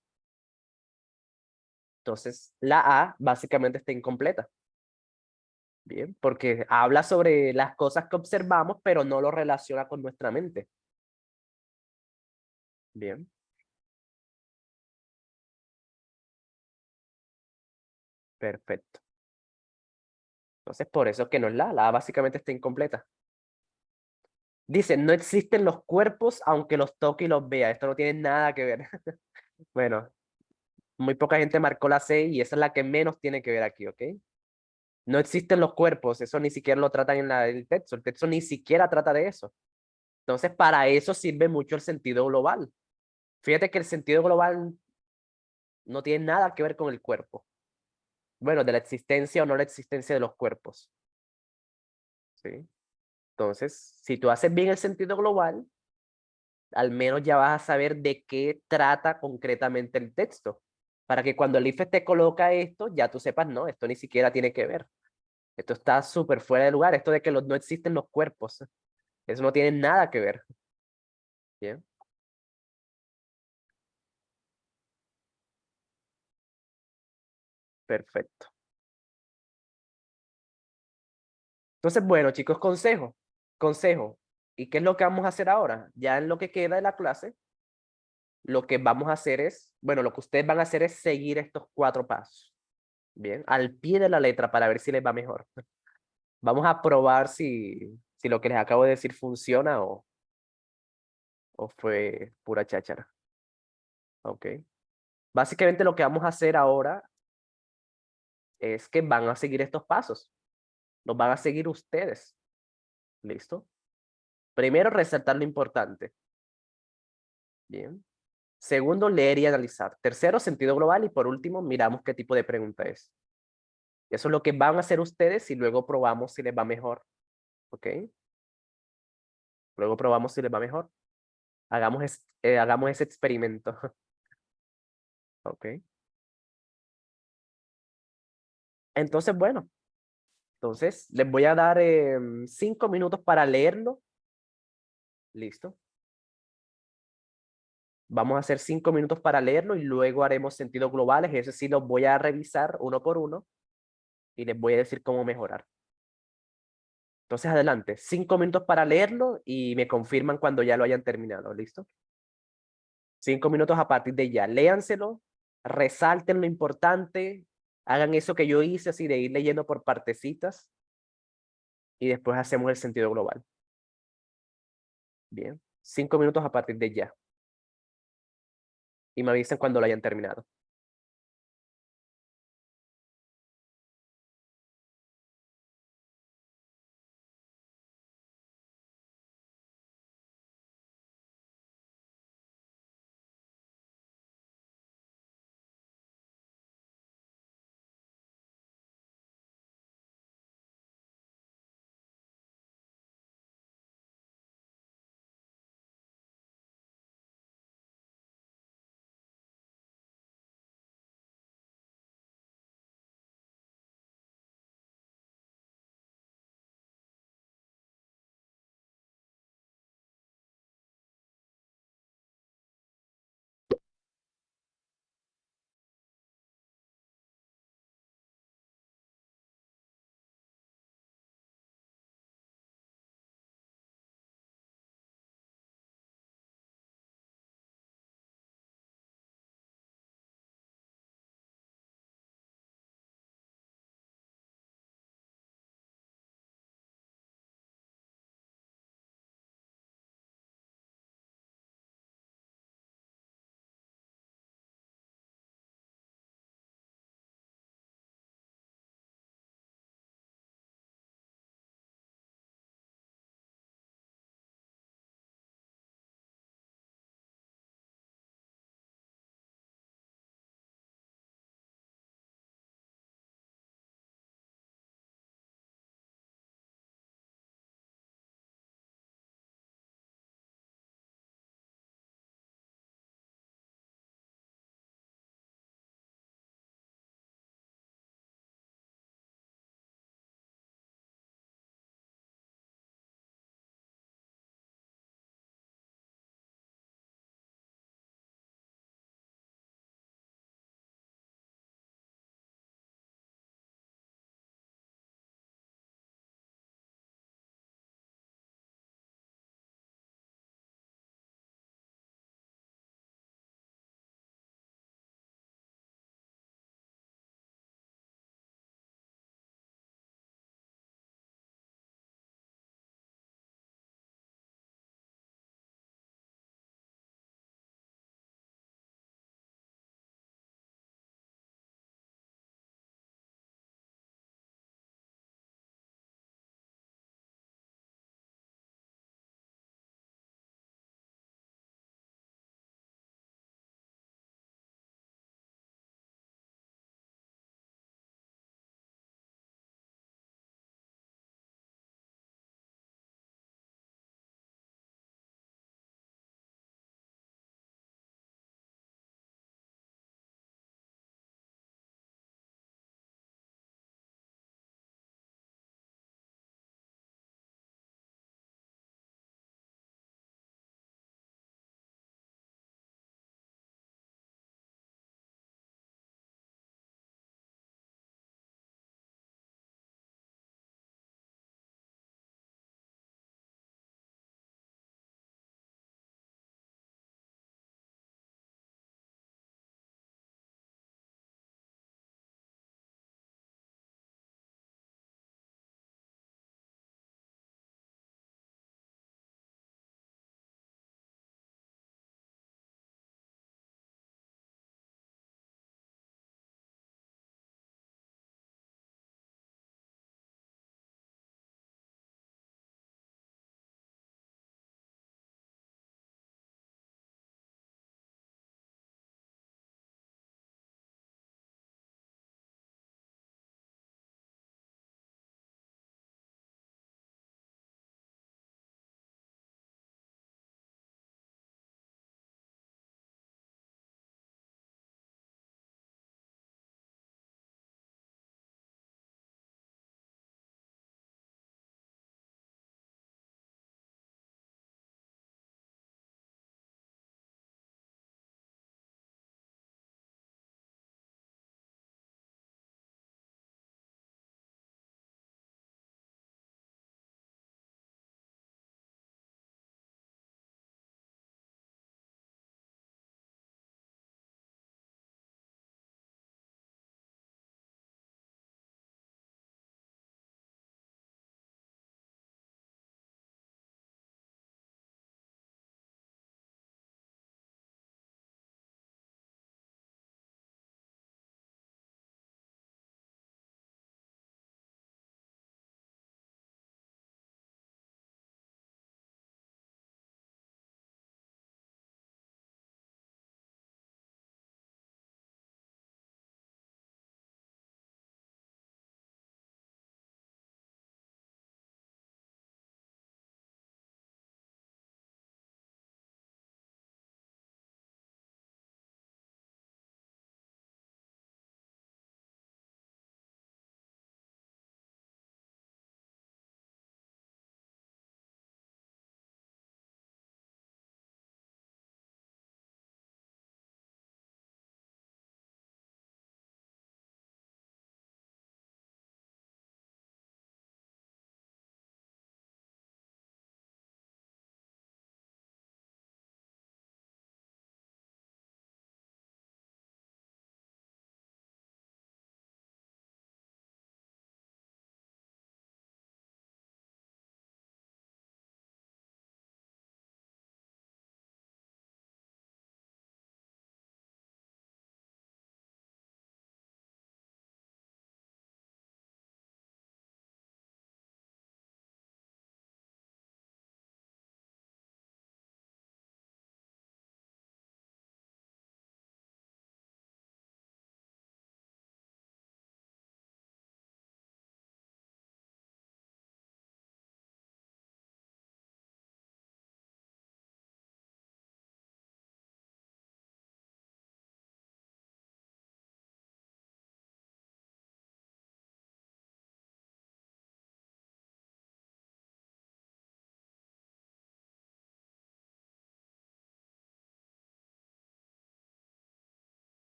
entonces la A básicamente está incompleta. Bien, porque habla sobre las cosas que observamos, pero no lo relaciona con nuestra mente. Bien. Perfecto. Entonces, por eso es que no es la A básicamente está incompleta. Dice, no existen los cuerpos aunque los toque y los vea. Esto no tiene nada que ver. Bueno, muy poca gente marcó la C y esa es la que menos tiene que ver aquí, ¿ok? No existen los cuerpos, eso ni siquiera lo tratan en el texto ni siquiera trata de eso. Entonces, para eso sirve mucho el sentido global. Fíjate que el sentido global no tiene nada que ver con el cuerpo. Bueno, de la existencia o no la existencia de los cuerpos. ¿Sí? Entonces, si tú haces bien el sentido global, al menos ya vas a saber de qué trata concretamente el texto. Para que cuando el IFE te coloca esto, ya tú sepas, no, esto ni siquiera tiene que ver. Esto está súper fuera de lugar. Esto de que no existen los cuerpos. Eso no tiene nada que ver. Bien, perfecto. Entonces, bueno, chicos, consejo. Consejo. ¿Y qué es lo que vamos a hacer ahora? Ya en lo que queda de la clase, lo que vamos a hacer es, bueno, lo que ustedes van a hacer es seguir estos 4 pasos. Bien, al pie de la letra para ver si les va mejor. Vamos a probar si lo que les acabo de decir funciona o fue pura cháchara. Ok. Básicamente lo que vamos a hacer ahora es que van a seguir estos pasos. Los van a seguir ustedes. ¿Listo? Primero, resaltar lo importante. Bien. Segundo, leer y analizar. Tercero, sentido global. Y por último, miramos qué tipo de pregunta es. Eso es lo que van a hacer ustedes y luego probamos si les va mejor. ¿Ok? Luego probamos si les va mejor. Hagamos ese experimento. ¿Ok? Entonces, bueno. Entonces, les voy a dar 5 minutos para leerlo. Listo. Vamos a hacer 5 minutos para leerlo y luego haremos sentidos globales. Ese sí los voy a revisar uno por uno y les voy a decir cómo mejorar. Entonces, adelante. 5 minutos para leerlo y me confirman cuando ya lo hayan terminado. ¿Listo? 5 minutos a partir de ya. Léanselo, resalten lo importante, hagan eso que yo hice, así de ir leyendo por partecitas y después hacemos el sentido global. Bien. 5 minutos a partir de ya. Y me avisan cuando lo hayan terminado.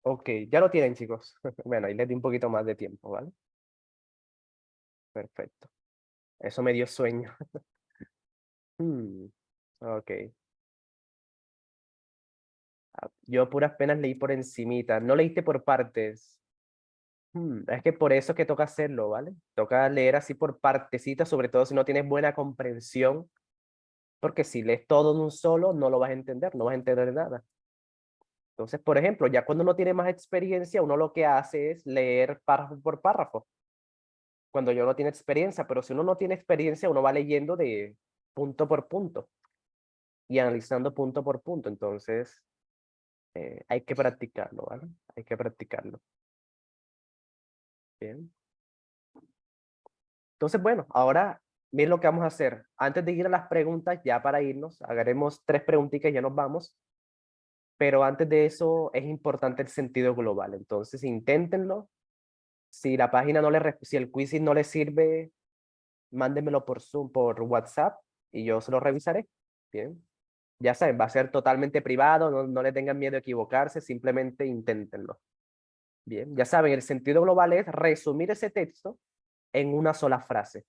Ok, ya lo tienen, chicos. Bueno, ahí les di un poquito más de tiempo, ¿vale? Perfecto. Eso me dio sueño. Ok. Yo a puras penas leí por encimita. No leíste por partes. Es que por eso es que toca hacerlo, ¿vale? Toca leer así por partecitas, sobre todo si no tienes buena comprensión, porque si lees todo en un solo, no lo vas a entender, no vas a entender nada. Entonces, por ejemplo, ya cuando uno tiene más experiencia, uno lo que hace es leer párrafo por párrafo, cuando yo no tiene experiencia, pero si uno no tiene experiencia, uno va leyendo de punto por punto y analizando punto por punto. Entonces, hay que practicarlo, ¿vale? Hay que practicarlo. Bien. Entonces, bueno, ahora miren lo que vamos a hacer. Antes de ir a las preguntas, ya para irnos, haremos 3 preguntitas y ya nos vamos. Pero antes de eso es importante el sentido global. Entonces, inténtenlo. Si la página no le, si el quiz no les sirve, mándenmelo por Zoom, por WhatsApp y yo se lo revisaré. Bien. Ya saben, va a ser totalmente privado, no le tengan miedo a equivocarse, simplemente inténtenlo. Bien, ya saben, el sentido global es resumir ese texto en una sola frase.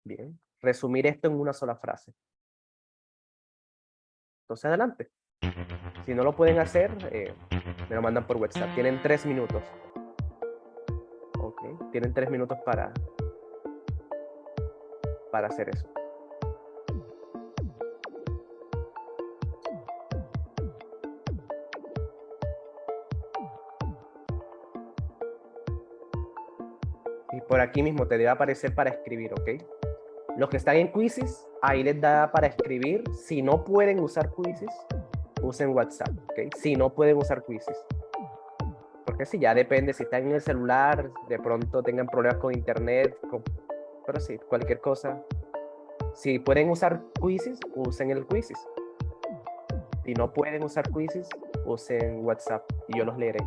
Bien, resumir esto en una sola frase. Entonces, adelante. Si no lo pueden hacer, me lo mandan por WhatsApp. Tienen 3 minutos. Ok, tienen 3 minutos para hacer eso. Y por aquí mismo te debe aparecer para escribir, ¿ok? Los que están en quizzes, ahí les da para escribir. Si no pueden usar quizzes, usen WhatsApp, ¿ok? Si no pueden usar quizzes. Porque si ya depende, si están en el celular, de pronto tengan problemas con internet, pero sí, cualquier cosa. Si pueden usar quizzes, usen el quizzes. Si no pueden usar quizzes, usen WhatsApp y yo los leeré.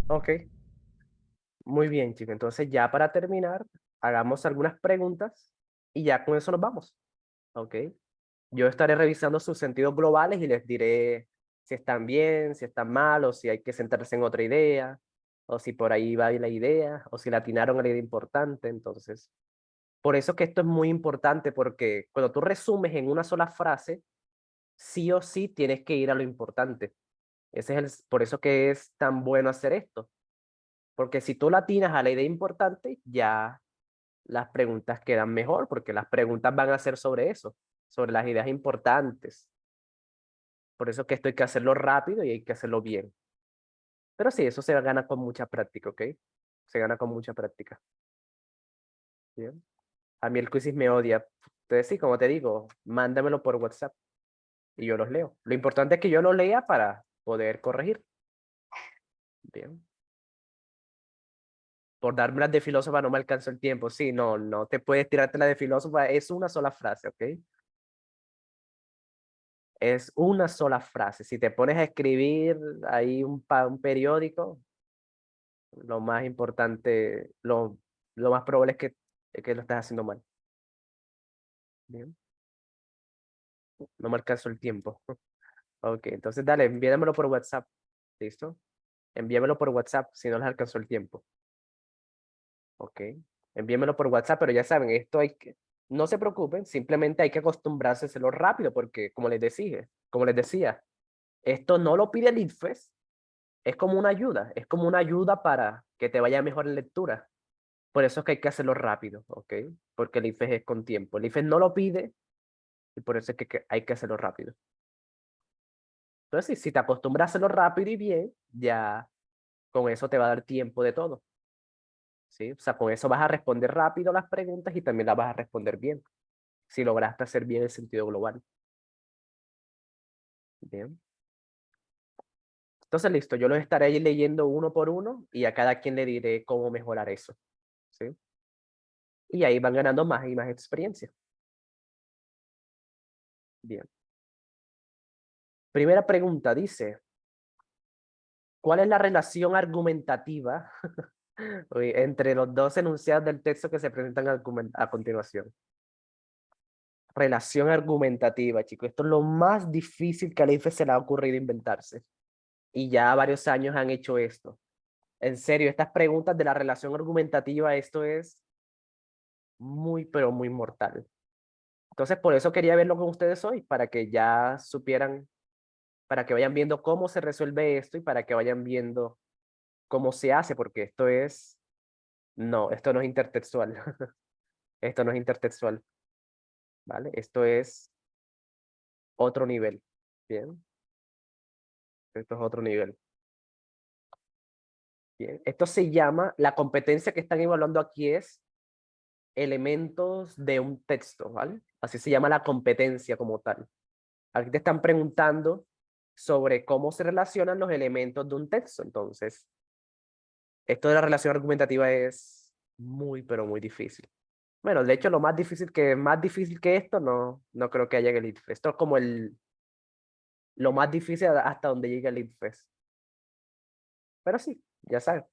Ok, muy bien, chicos. Entonces ya para terminar, hagamos algunas preguntas y ya con eso nos vamos. Ok. Yo estaré revisando sus sentidos globales y les diré si están bien, si están mal, o si hay que centrarse en otra idea, o si por ahí va la idea, o si la atinaron a la idea importante. Entonces, por eso que esto es muy importante, porque cuando tú resumes en una sola frase, sí o sí tienes que ir a lo importante. Por eso que es tan bueno hacer esto. Porque si tú latinas a la idea importante, ya las preguntas quedan mejor, porque las preguntas van a ser sobre eso, sobre las ideas importantes. Por eso que esto hay que hacerlo rápido y hay que hacerlo bien. Pero sí, eso se gana con mucha práctica, ¿ok? Se gana con mucha práctica. Bien. A mí el quizzes me odia. Entonces sí, como te digo, mándamelo por WhatsApp y yo los leo. Lo importante es que yo lo lea para poder corregir. Bien. Por darme las de filósofa no me alcanzó el tiempo. Sí, no te puedes tirarte la de filósofa. Es una sola frase, ¿ok? Es una sola frase. Si te pones a escribir ahí un periódico, lo más importante, lo más probable es que lo estás haciendo mal. Bien. No me alcanzó el tiempo. Ok, entonces dale, envíamelo por WhatsApp. ¿Listo? Envíamelo por WhatsApp si no les alcanzó el tiempo. Ok. Envíamelo por WhatsApp, pero ya saben, esto hay que... No se preocupen, simplemente hay que acostumbrarse a hacerlo rápido porque, como les decía, esto no lo pide el ICFES, es como una ayuda para que te vaya mejor en lectura. Por eso es que hay que hacerlo rápido, ¿ok? Porque el ICFES es con tiempo. El ICFES no lo pide y por eso es que hay que hacerlo rápido. Entonces, si te acostumbras a hacerlo rápido y bien, ya con eso te va a dar tiempo de todo. ¿Sí? O sea, con eso vas a responder rápido las preguntas y también las vas a responder bien. Si lograste hacer bien el sentido global. Bien. Entonces, listo, yo los estaré ahí leyendo uno por uno y a cada quien le diré cómo mejorar eso. ¿Sí? Y ahí van ganando más y más experiencia. Bien. Primera pregunta dice, ¿cuál es la relación argumentativa entre los dos enunciados del texto que se presentan a continuación? Relación argumentativa, chicos. Esto es lo más difícil que al IFE se le ha ocurrido inventarse. Y ya varios años han hecho esto. En serio, estas preguntas de la relación argumentativa, esto es muy, pero muy mortal. Entonces, por eso quería verlo con ustedes hoy, para que ya supieran, para que vayan viendo cómo se resuelve esto y para que vayan viendo cómo se hace, porque esto no es intertextual. Esto no es intertextual, ¿vale? Esto es otro nivel, ¿bien? Esto es otro nivel. Bien. Esto se llama, la competencia que están evaluando aquí es elementos de un texto, ¿vale? Así se llama la competencia como tal. Aquí te están preguntando sobre cómo se relacionan los elementos de un texto. Entonces, esto de la relación argumentativa es muy, pero muy difícil. Bueno, de hecho, más difícil que esto, no creo que haya en el ITFES. Esto es como lo más difícil hasta donde llega el ITFES. Pero sí, ya saben.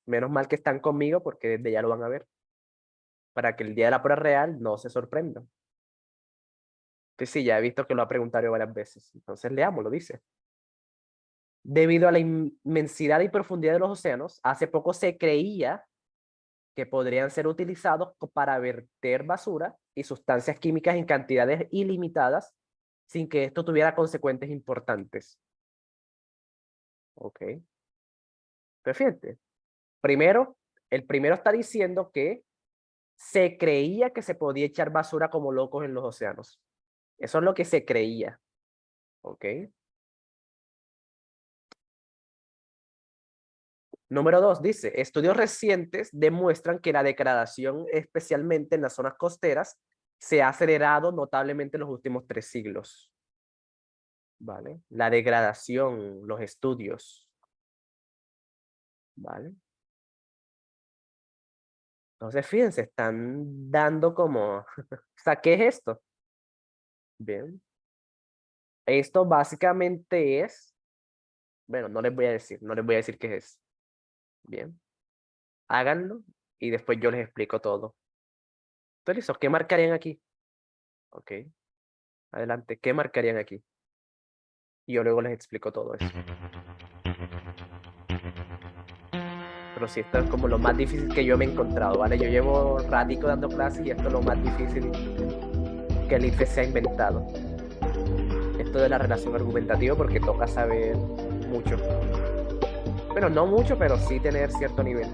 Menos mal que están conmigo porque desde ya lo van a ver. Para que el día de la prueba real no se sorprendan. Pues sí, ya he visto que lo ha preguntado varias veces. Entonces leamos, lo dice. Debido a la inmensidad y profundidad de los océanos, hace poco se creía que podrían ser utilizados para verter basura y sustancias químicas en cantidades ilimitadas sin que esto tuviera consecuencias importantes. Ok. Perfecto. Primero, el primero está diciendo que se creía que se podía echar basura como locos en los océanos. Eso es lo que se creía. Ok. Número 2 dice, estudios recientes demuestran que la degradación, especialmente en las zonas costeras, se ha acelerado notablemente en los últimos 3 siglos. ¿Vale? La degradación, los estudios. ¿Vale? Entonces, fíjense, están dando como... O sea, ¿qué es esto? Bien. Esto básicamente es... Bueno, no les voy a decir qué es. Bien. Háganlo y después yo les explico todo. Entonces, ¿qué marcarían aquí? Ok. Adelante, ¿qué marcarían aquí? Y yo luego les explico todo eso. Pero sí, esto es como lo más difícil que yo me he encontrado, ¿vale? Yo llevo ratico dando clases y esto es lo más difícil que el IFE se ha inventado. Esto esto de la relación argumentativa porque toca saber mucho. Bueno, no mucho, pero sí tener cierto nivel.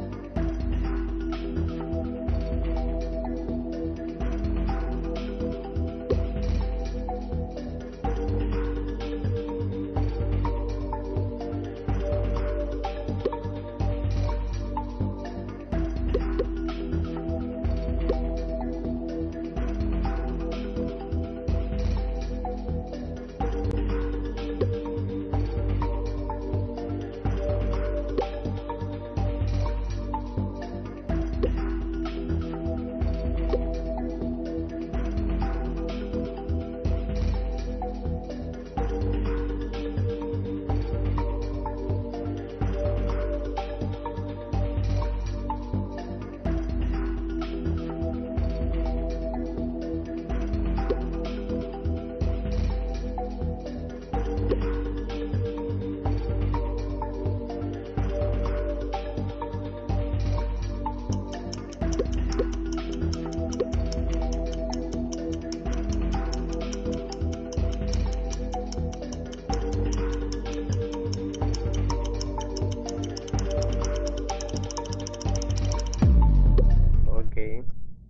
Ok.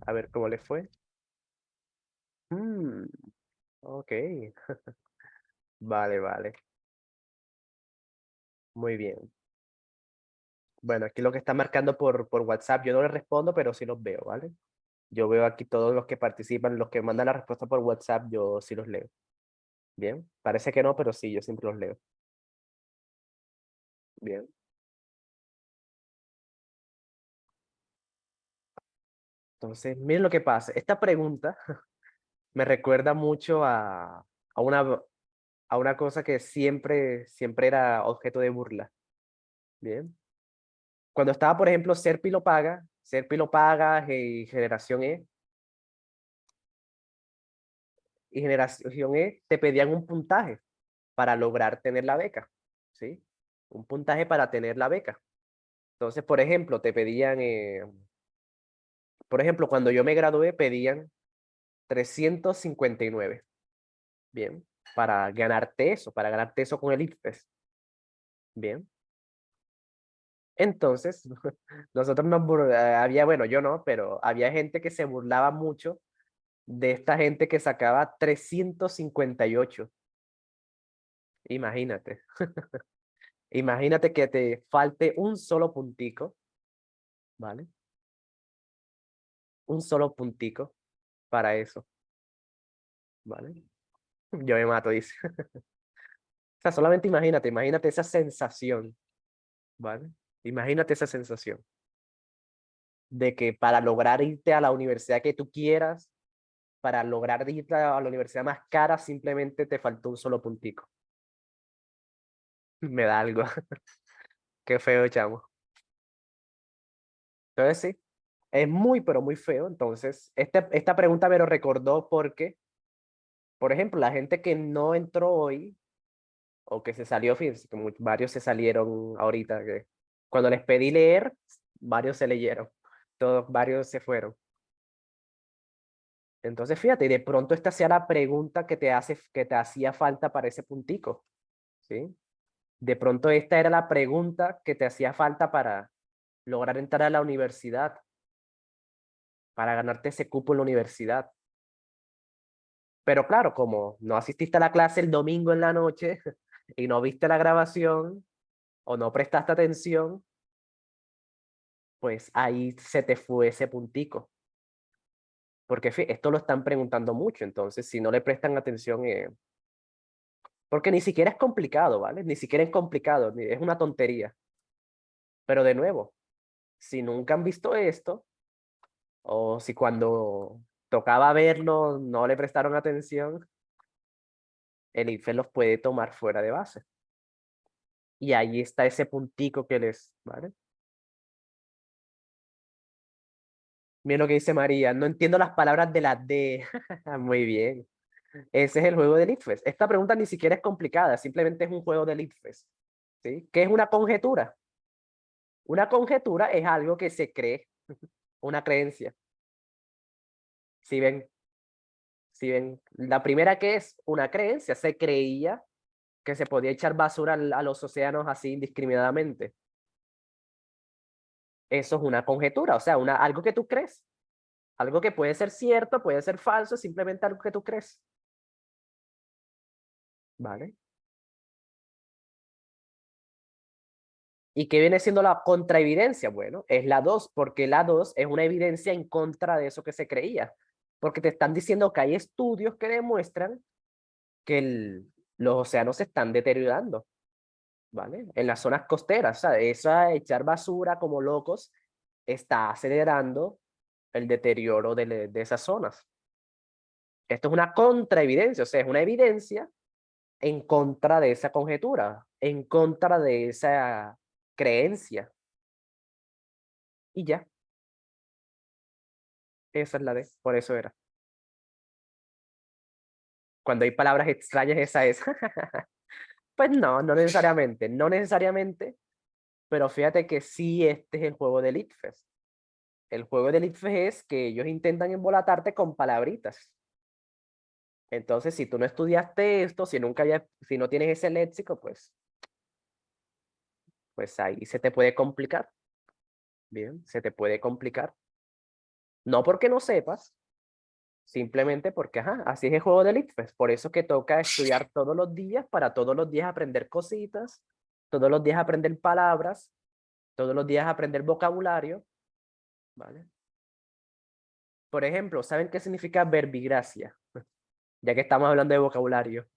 A ver cómo le fue. Mm, ok. Vale, vale. Muy bien. Bueno, aquí lo que está marcando por WhatsApp, yo no le respondo, pero sí los veo, ¿vale? Yo veo aquí todos los que participan, los que mandan la respuesta por WhatsApp, yo sí los leo. Bien, parece que no, pero sí, yo siempre los leo. Bien. Entonces, miren lo que pasa. Esta pregunta me recuerda mucho a una, a una cosa que siempre era objeto de burla. Bien. Cuando estaba, por ejemplo, Serpi lo paga y Generación E, y Generación E te pedían un puntaje para lograr tener la beca, ¿sí? Un puntaje para tener la beca. Entonces, por ejemplo, te pedían, por ejemplo, cuando yo me gradué, pedían 359, bien, para ganarte eso con el ICFES, bien. Entonces, nosotros había, bueno, yo no, pero había gente que se burlaba mucho de esta gente que sacaba 358. Imagínate, imagínate que te falte un solo puntico, ¿vale? Un solo puntico para eso, ¿vale? Yo me mato, dice. O sea, solamente imagínate esa sensación, ¿vale? Imagínate esa sensación de que para lograr irte a la universidad que tú quieras, para lograr irte a la universidad más cara, simplemente te faltó un solo puntico. Me da algo. Qué feo, chamo. Entonces sí, es muy, pero muy feo. Entonces, esta pregunta me lo recordó porque, por ejemplo, la gente que no entró hoy o que se salió, fíjense, que varios se salieron ahorita, que cuando les pedí leer, varios se leyeron, todos, varios se fueron. Entonces, fíjate, y de pronto esta sea la pregunta que te hacía falta para ese puntico, ¿sí? De pronto esta era la pregunta que te hacía falta para lograr entrar a la universidad, para ganarte ese cupo en la universidad. Pero claro, como no asististe a la clase el domingo en la noche y no viste la grabación o no prestaste atención, pues ahí se te fue ese puntico. Porque esto lo están preguntando mucho, entonces si no le prestan atención, porque ni siquiera es complicado, ¿vale? Ni siquiera es complicado, es una tontería. Pero de nuevo, si nunca han visto esto, o si cuando tocaba verlo no le prestaron atención, el IFE los puede tomar fuera de base. Y ahí está ese puntico que les, ¿vale? Miren lo que dice María, no entiendo las palabras de la D. Muy bien. Ese es el juego del IFES. Esta pregunta ni siquiera es complicada, simplemente es un juego del IFES. ¿Sí? ¿Qué es una conjetura? Una conjetura es algo que se cree, una creencia. Si ven, Si ven, la primera que es una creencia, se creía que se podía echar basura a los océanos así indiscriminadamente. Eso es una conjetura, o sea, algo que tú crees. Algo que puede ser cierto, puede ser falso, simplemente algo que tú crees. ¿Vale? ¿Y qué viene siendo la contraevidencia? Bueno, es la 2, porque la 2 es una evidencia en contra de eso que se creía. Porque te están diciendo que hay estudios que demuestran que los océanos se están deteriorando, ¿vale? En las zonas costeras, o sea, esa echar basura como locos está acelerando el deterioro de esas zonas. Esto es una contraevidencia, o sea, es una evidencia en contra de esa conjetura, en contra de esa creencia. Y ya, esa es la D, por eso era. Cuando hay palabras extrañas, esa es. Pues no, no necesariamente, no necesariamente, pero fíjate que sí, este es el juego del ITFES. El juego del ITFES es que ellos intentan embolatarte con palabritas. Entonces, si tú no estudiaste esto, si no tienes ese léxico, pues ahí se te puede complicar. Bien, se te puede complicar. No porque no sepas, simplemente porque, ajá, así es el juego del ITFES. Por eso que toca estudiar todos los días para todos los días aprender cositas, todos los días aprender palabras, todos los días aprender vocabulario, ¿vale? Por ejemplo, ¿saben qué significa verbigracia? Ya que estamos hablando de vocabulario.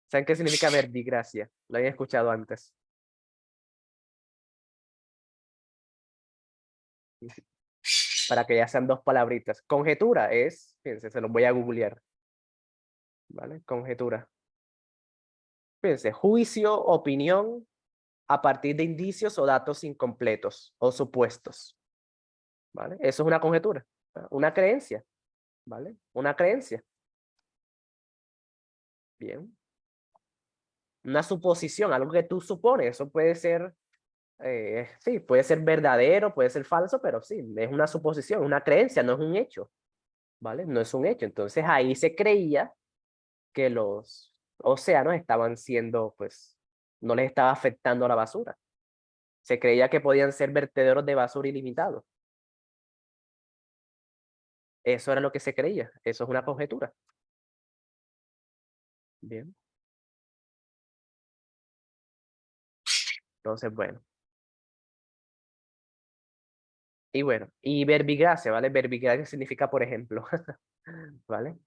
¿Saben qué significa verbigracia? Lo habían escuchado antes. Para que ya sean dos palabritas. Conjetura es, fíjense, se los voy a googlear, ¿vale? Conjetura. Fíjense, juicio, opinión a partir de indicios o datos incompletos o supuestos, ¿vale? Eso es una conjetura, una creencia, ¿vale? Una creencia. Bien. Una suposición, algo que tú supones, eso puede ser, sí, puede ser verdadero, puede ser falso, pero sí, es una suposición, una creencia, no es un hecho, ¿vale? No es un hecho. Entonces ahí se creía que los océanos estaban siendo, pues, no les estaba afectando la basura. Se creía que podían ser vertederos de basura ilimitados. Eso era lo que se creía. Eso es una conjetura. Bien. Entonces, bueno. Y bueno, y verbigracia, ¿vale? Verbigracia significa, por ejemplo, ¿vale?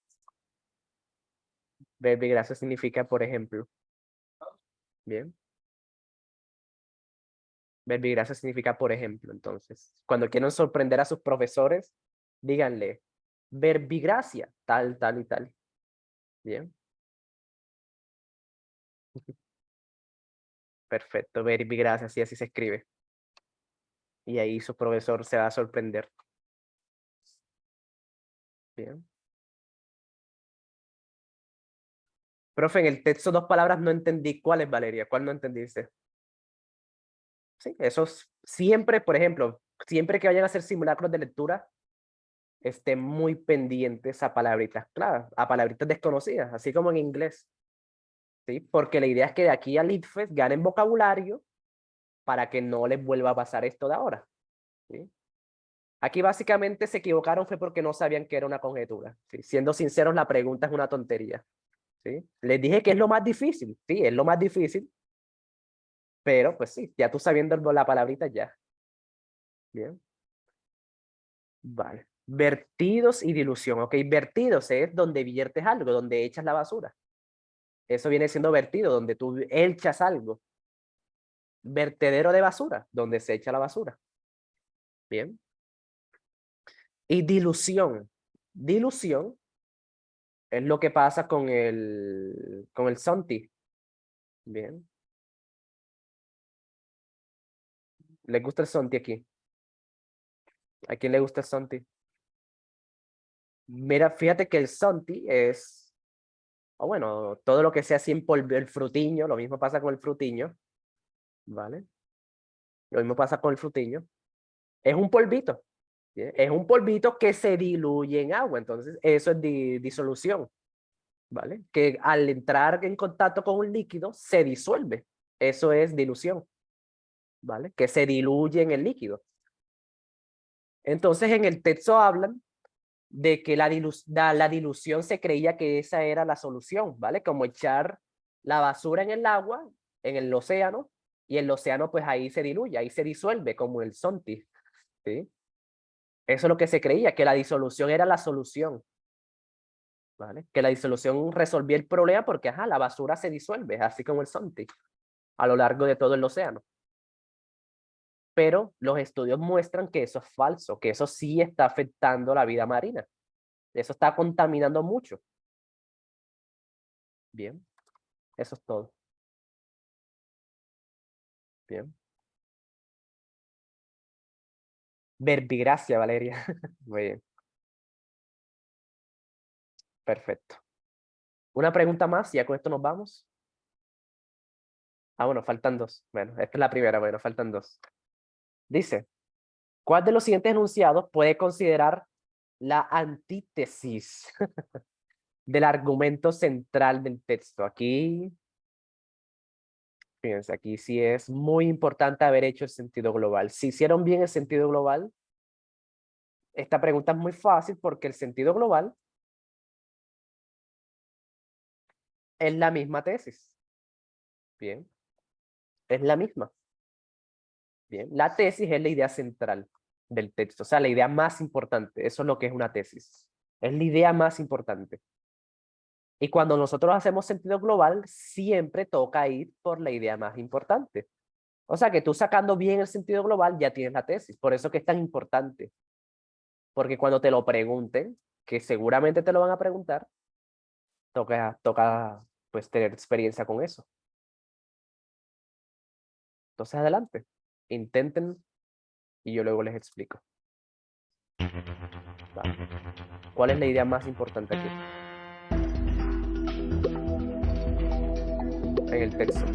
Verbigracia significa, por ejemplo, bien. Verbigracia significa, por ejemplo, entonces, cuando quieren sorprender a sus profesores, díganle, verbigracia, tal, tal y tal. Bien. Perfecto, verbigracia, así se escribe. Y ahí su profesor se va a sorprender. Bien. Profe, en el texto dos palabras no entendí. ¿Cuál es, Valeria? ¿Cuál no entendiste? Sí, siempre, por ejemplo, siempre que vayan a hacer simulacros de lectura, estén muy pendientes a palabritas claras, a palabritas desconocidas, así como en inglés. ¿Sí? Porque la idea es que de aquí al ITFES ganen vocabulario para que no les vuelva a pasar esto de ahora. ¿Sí? Aquí básicamente se equivocaron fue porque no sabían que era una conjetura. ¿Sí? Siendo sinceros, la pregunta es una tontería. ¿Sí? Les dije que es lo más difícil. Sí, es lo más difícil. Pero pues sí, ya tú sabiendo la palabrita ya. Bien. Vale. Vertidos y dilución. Ok, vertidos es donde viertes algo, donde echas la basura. Eso viene siendo vertido, donde tú echas algo. Vertedero de basura, donde se echa la basura. Bien. Y dilución. Dilución es lo que pasa con el Sonti. Bien. ¿Les gusta el Sonti aquí? ¿A quién le gusta el Sonti? Mira, fíjate que el Sonti es, o bueno, todo lo que sea sin polvo, el frutiño, lo mismo pasa con el frutiño, ¿vale? Lo mismo pasa con el frutiño. Es un polvito, ¿Bien? Es un polvito que se diluye en agua, entonces eso es disolución, ¿vale? Que al entrar en contacto con un líquido se disuelve, eso es dilución, ¿vale? Que se diluye en el líquido. Entonces en el texto hablan de que la dilución se creía que esa era la solución, ¿vale? Como echar la basura en el agua, en el océano, y el océano pues ahí se diluye, ahí se disuelve como el Sonti, ¿sí? Eso es lo que se creía, que la disolución era la solución, ¿vale? Que la disolución resolvía el problema porque, ajá, la basura se disuelve, así como el Sonti, a lo largo de todo el océano. Pero los estudios muestran que eso es falso, que eso sí está afectando la vida marina. Eso está contaminando mucho. Bien, eso es todo. Bien. Verbigracia, Valeria. Muy bien, perfecto. Una pregunta más y ya con esto nos vamos. Ah, bueno, faltan dos. Bueno, esta es la primera, bueno, faltan dos. Dice, ¿cuál de los siguientes enunciados puede considerar la antítesis del argumento central del texto? Aquí, fíjense, aquí sí es muy importante haber hecho el sentido global. Si hicieron bien el sentido global, esta pregunta es muy fácil porque el sentido global es la misma tesis. Bien, es la misma. Bien, la tesis es la idea central del texto, o sea, la idea más importante. Eso es lo que es una tesis. Es la idea más importante. Y cuando nosotros hacemos sentido global, siempre toca ir por la idea más importante. O sea, que tú sacando bien el sentido global ya tienes la tesis. Por eso que es tan importante. Porque cuando te lo pregunten, que seguramente te lo van a preguntar, toca pues tener experiencia con eso. Entonces, adelante. Intenten y yo luego les explico. Vale. ¿Cuál es la idea más importante aquí en el texto?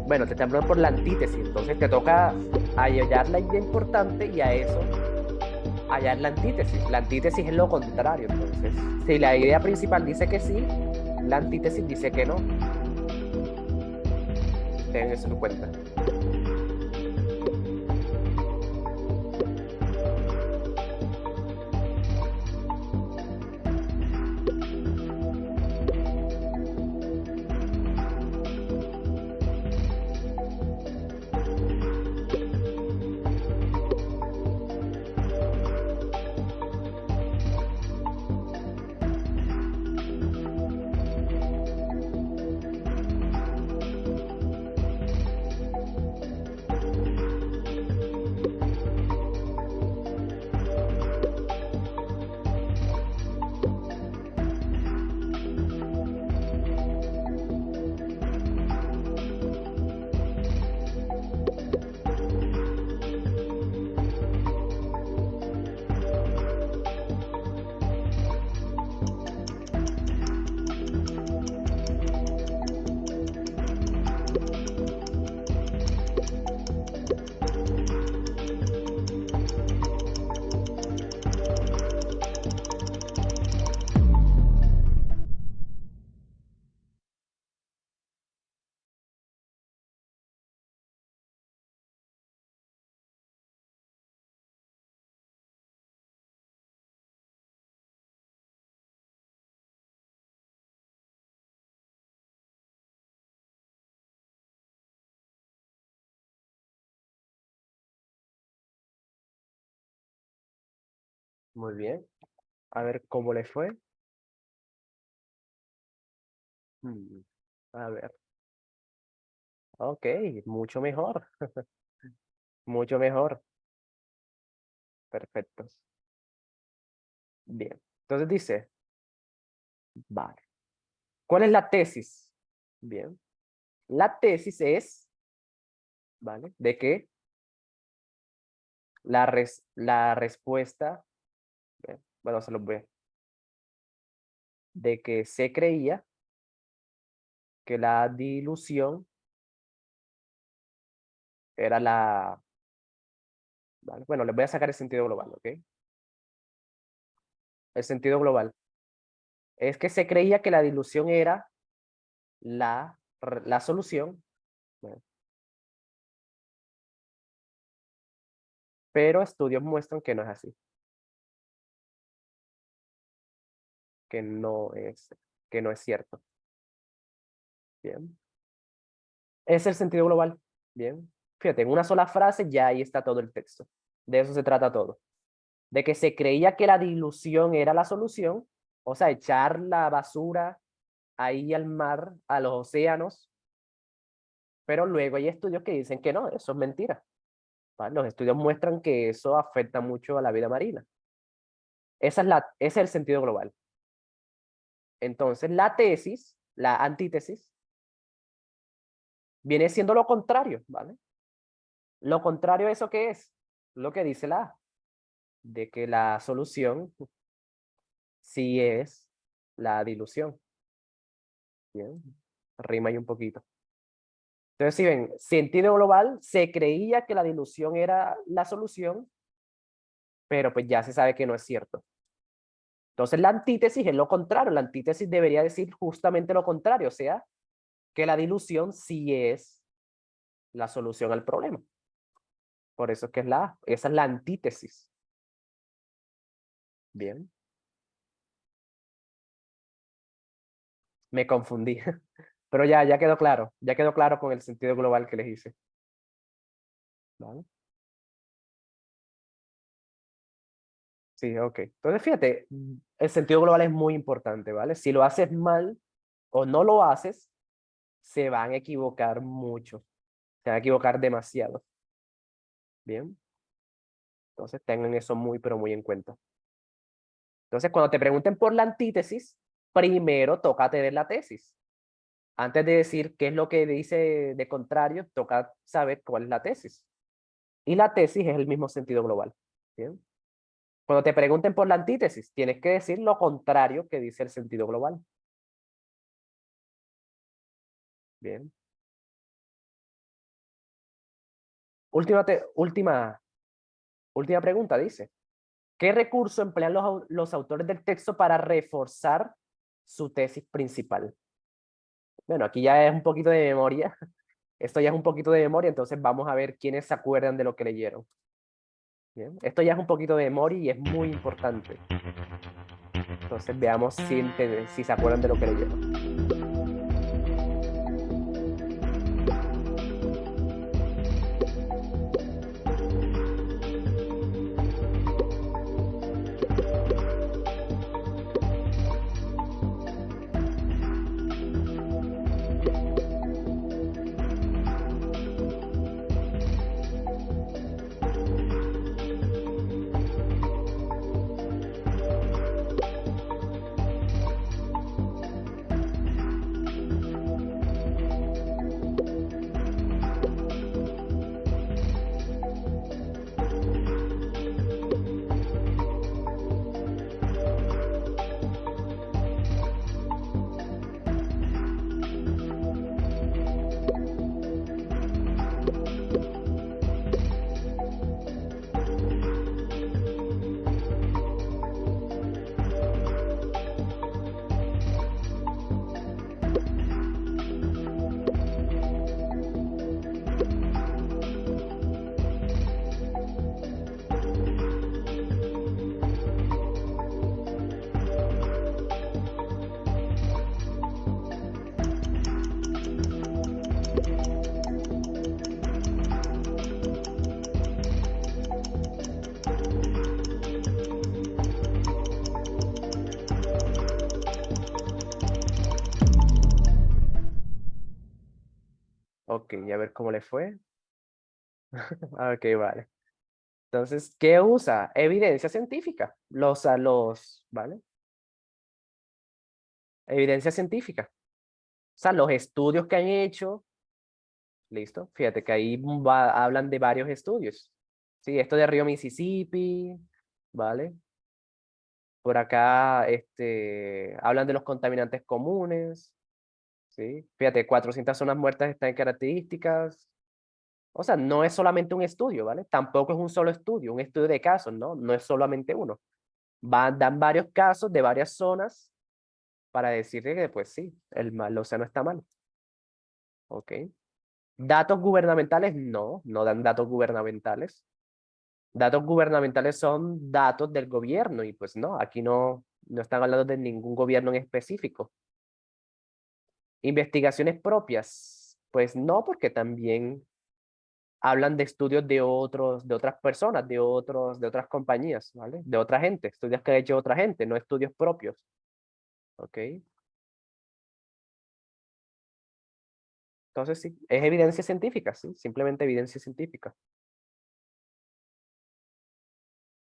Bueno, te están hablando por la antítesis, entonces te toca hallar la idea importante y a eso hallar la antítesis. La antítesis es lo contrario, entonces. Si la idea principal dice que sí, la antítesis dice que no. Ten eso en cuenta. Muy bien. A ver cómo le fue. Mm, A ver. Ok, mucho mejor. Mucho mejor. Perfecto. Bien. Entonces dice, vale. ¿Cuál es la tesis? Bien. La tesis es, ¿vale? De que la respuesta, bueno, se los voy, de que se creía que la dilución era ¿vale? Bueno, les voy a sacar el sentido global, ¿ok? El sentido global es que se creía que la dilución era la solución, ¿no? Pero estudios muestran que no es así, que no es, que no es cierto. Bien. Es el sentido global. Bien. Fíjate, en una sola frase ya ahí está todo el texto. De eso se trata todo. De que se creía que la dilución era la solución, o sea, echar la basura ahí al mar, a los océanos, pero luego hay estudios que dicen que no, eso es mentira. ¿Vale? Los estudios muestran que eso afecta mucho a la vida marina. Ese es el sentido global. Entonces, la tesis, la antítesis, viene siendo lo contrario, ¿vale? Lo contrario a eso, ¿qué es? Lo que dice la A, de que la solución sí es la dilución. Bien, rima ahí un poquito. Entonces, si ven, sentido global, se creía que la dilución era la solución, pero pues ya se sabe que no es cierto. Entonces, la antítesis es lo contrario. La antítesis debería decir justamente lo contrario, o sea, que la dilución sí es la solución al problema. Por eso es que es la A. Esa es la antítesis. Bien. Me confundí. Pero ya quedó claro. Ya quedó claro con el sentido global que les hice. ¿Vale? Sí, ok. Entonces, fíjate, el sentido global es muy importante, ¿vale? Si lo haces mal o no lo haces, se van a equivocar mucho. Se van a equivocar demasiado. Bien. Entonces, tengan eso muy, pero muy en cuenta. Entonces, cuando te pregunten por la antítesis, primero toca tener la tesis. Antes de decir qué es lo que dice de contrario, toca saber cuál es la tesis. Y la tesis es el mismo sentido global. ¿Bien? Cuando te pregunten por la antítesis, tienes que decir lo contrario que dice el sentido global. Bien. Última pregunta, dice. ¿Qué recurso emplean los autores del texto para reforzar su tesis principal? Bueno, aquí ya es un poquito de memoria. Esto ya es un poquito de memoria, entonces vamos a ver quiénes se acuerdan de lo que leyeron. Bien. Esto ya es un poquito de memoria y es muy importante. Entonces veamos si se acuerdan de lo que leyeron. Ok, a ver cómo le fue. Ok, vale. Entonces, ¿qué usa? Evidencia científica. ¿Vale? Evidencia científica. O sea, los estudios que han hecho, listo. Fíjate que ahí hablan de varios estudios. Sí, esto de Río Mississippi, ¿vale? Por acá, hablan de los contaminantes comunes, ¿sí? Fíjate, 400 zonas muertas están en características. O sea, no es solamente un estudio, ¿vale? Tampoco es un solo estudio, un estudio de casos, ¿no? No es solamente uno. Dan varios casos de varias zonas para decirle que, pues sí, el océano está mal. ¿Ok? Datos gubernamentales, no dan datos gubernamentales. Datos gubernamentales son datos del gobierno y pues no, aquí no están hablando de ningún gobierno en específico. Investigaciones propias, pues no, porque también hablan de estudios de otras personas, de otras compañías, ¿vale? De otra gente, estudios que ha hecho otra gente, no estudios propios. ¿Ok? Entonces sí, es evidencia científica, sí, simplemente evidencia científica.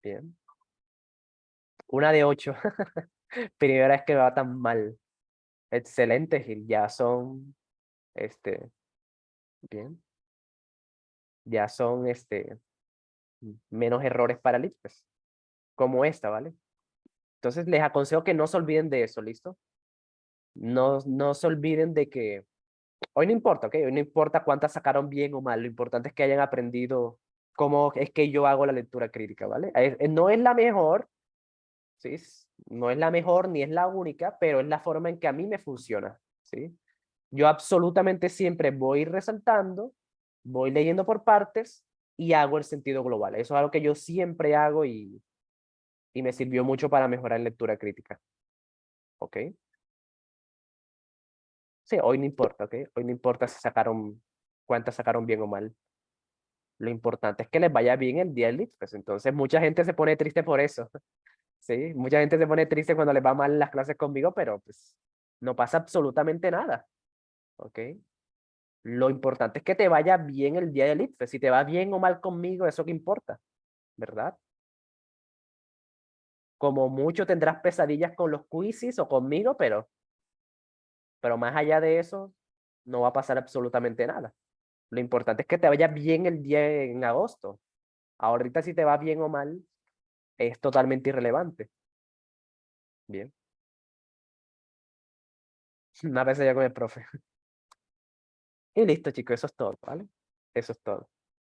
Bien. Una de 8. Primera vez que va tan mal. Excelente, Gil. Ya son, bien, ya son, menos errores para el ICFES, como esta, ¿vale? Entonces les aconsejo que no se olviden de eso, ¿listo? No se olviden de que hoy no importa, ¿ok? Hoy no importa cuántas sacaron bien o mal, lo importante es que hayan aprendido cómo es que yo hago la lectura crítica, ¿vale? No es la mejor, ¿sí? No es la mejor ni es la única, pero es la forma en que a mí me funciona, ¿sí? Yo absolutamente siempre voy resaltando, voy leyendo por partes y hago el sentido global. Eso es algo que yo siempre hago y me sirvió mucho para mejorar en lectura crítica, ¿ok? Sí, hoy no importa, ¿ok? Hoy no importa si sacaron, cuántas sacaron bien o mal. Lo importante es que les vaya bien el día del ICFES. Entonces, mucha gente se pone triste por eso. Sí, mucha gente se pone triste cuando les va mal las clases conmigo, pero pues no pasa absolutamente nada. ¿Ok? Lo importante es que te vaya bien el día del ICFES. Si te va bien o mal conmigo, eso qué importa, ¿verdad? Como mucho tendrás pesadillas con los quizzes o conmigo, pero más allá de eso, no va a pasar absolutamente nada. Lo importante es que te vaya bien el día en agosto. Ahorita si te va bien o mal, es totalmente irrelevante. Bien. Una vez ya con el profe. Y listo, chicos, eso es todo, ¿vale? Eso es todo.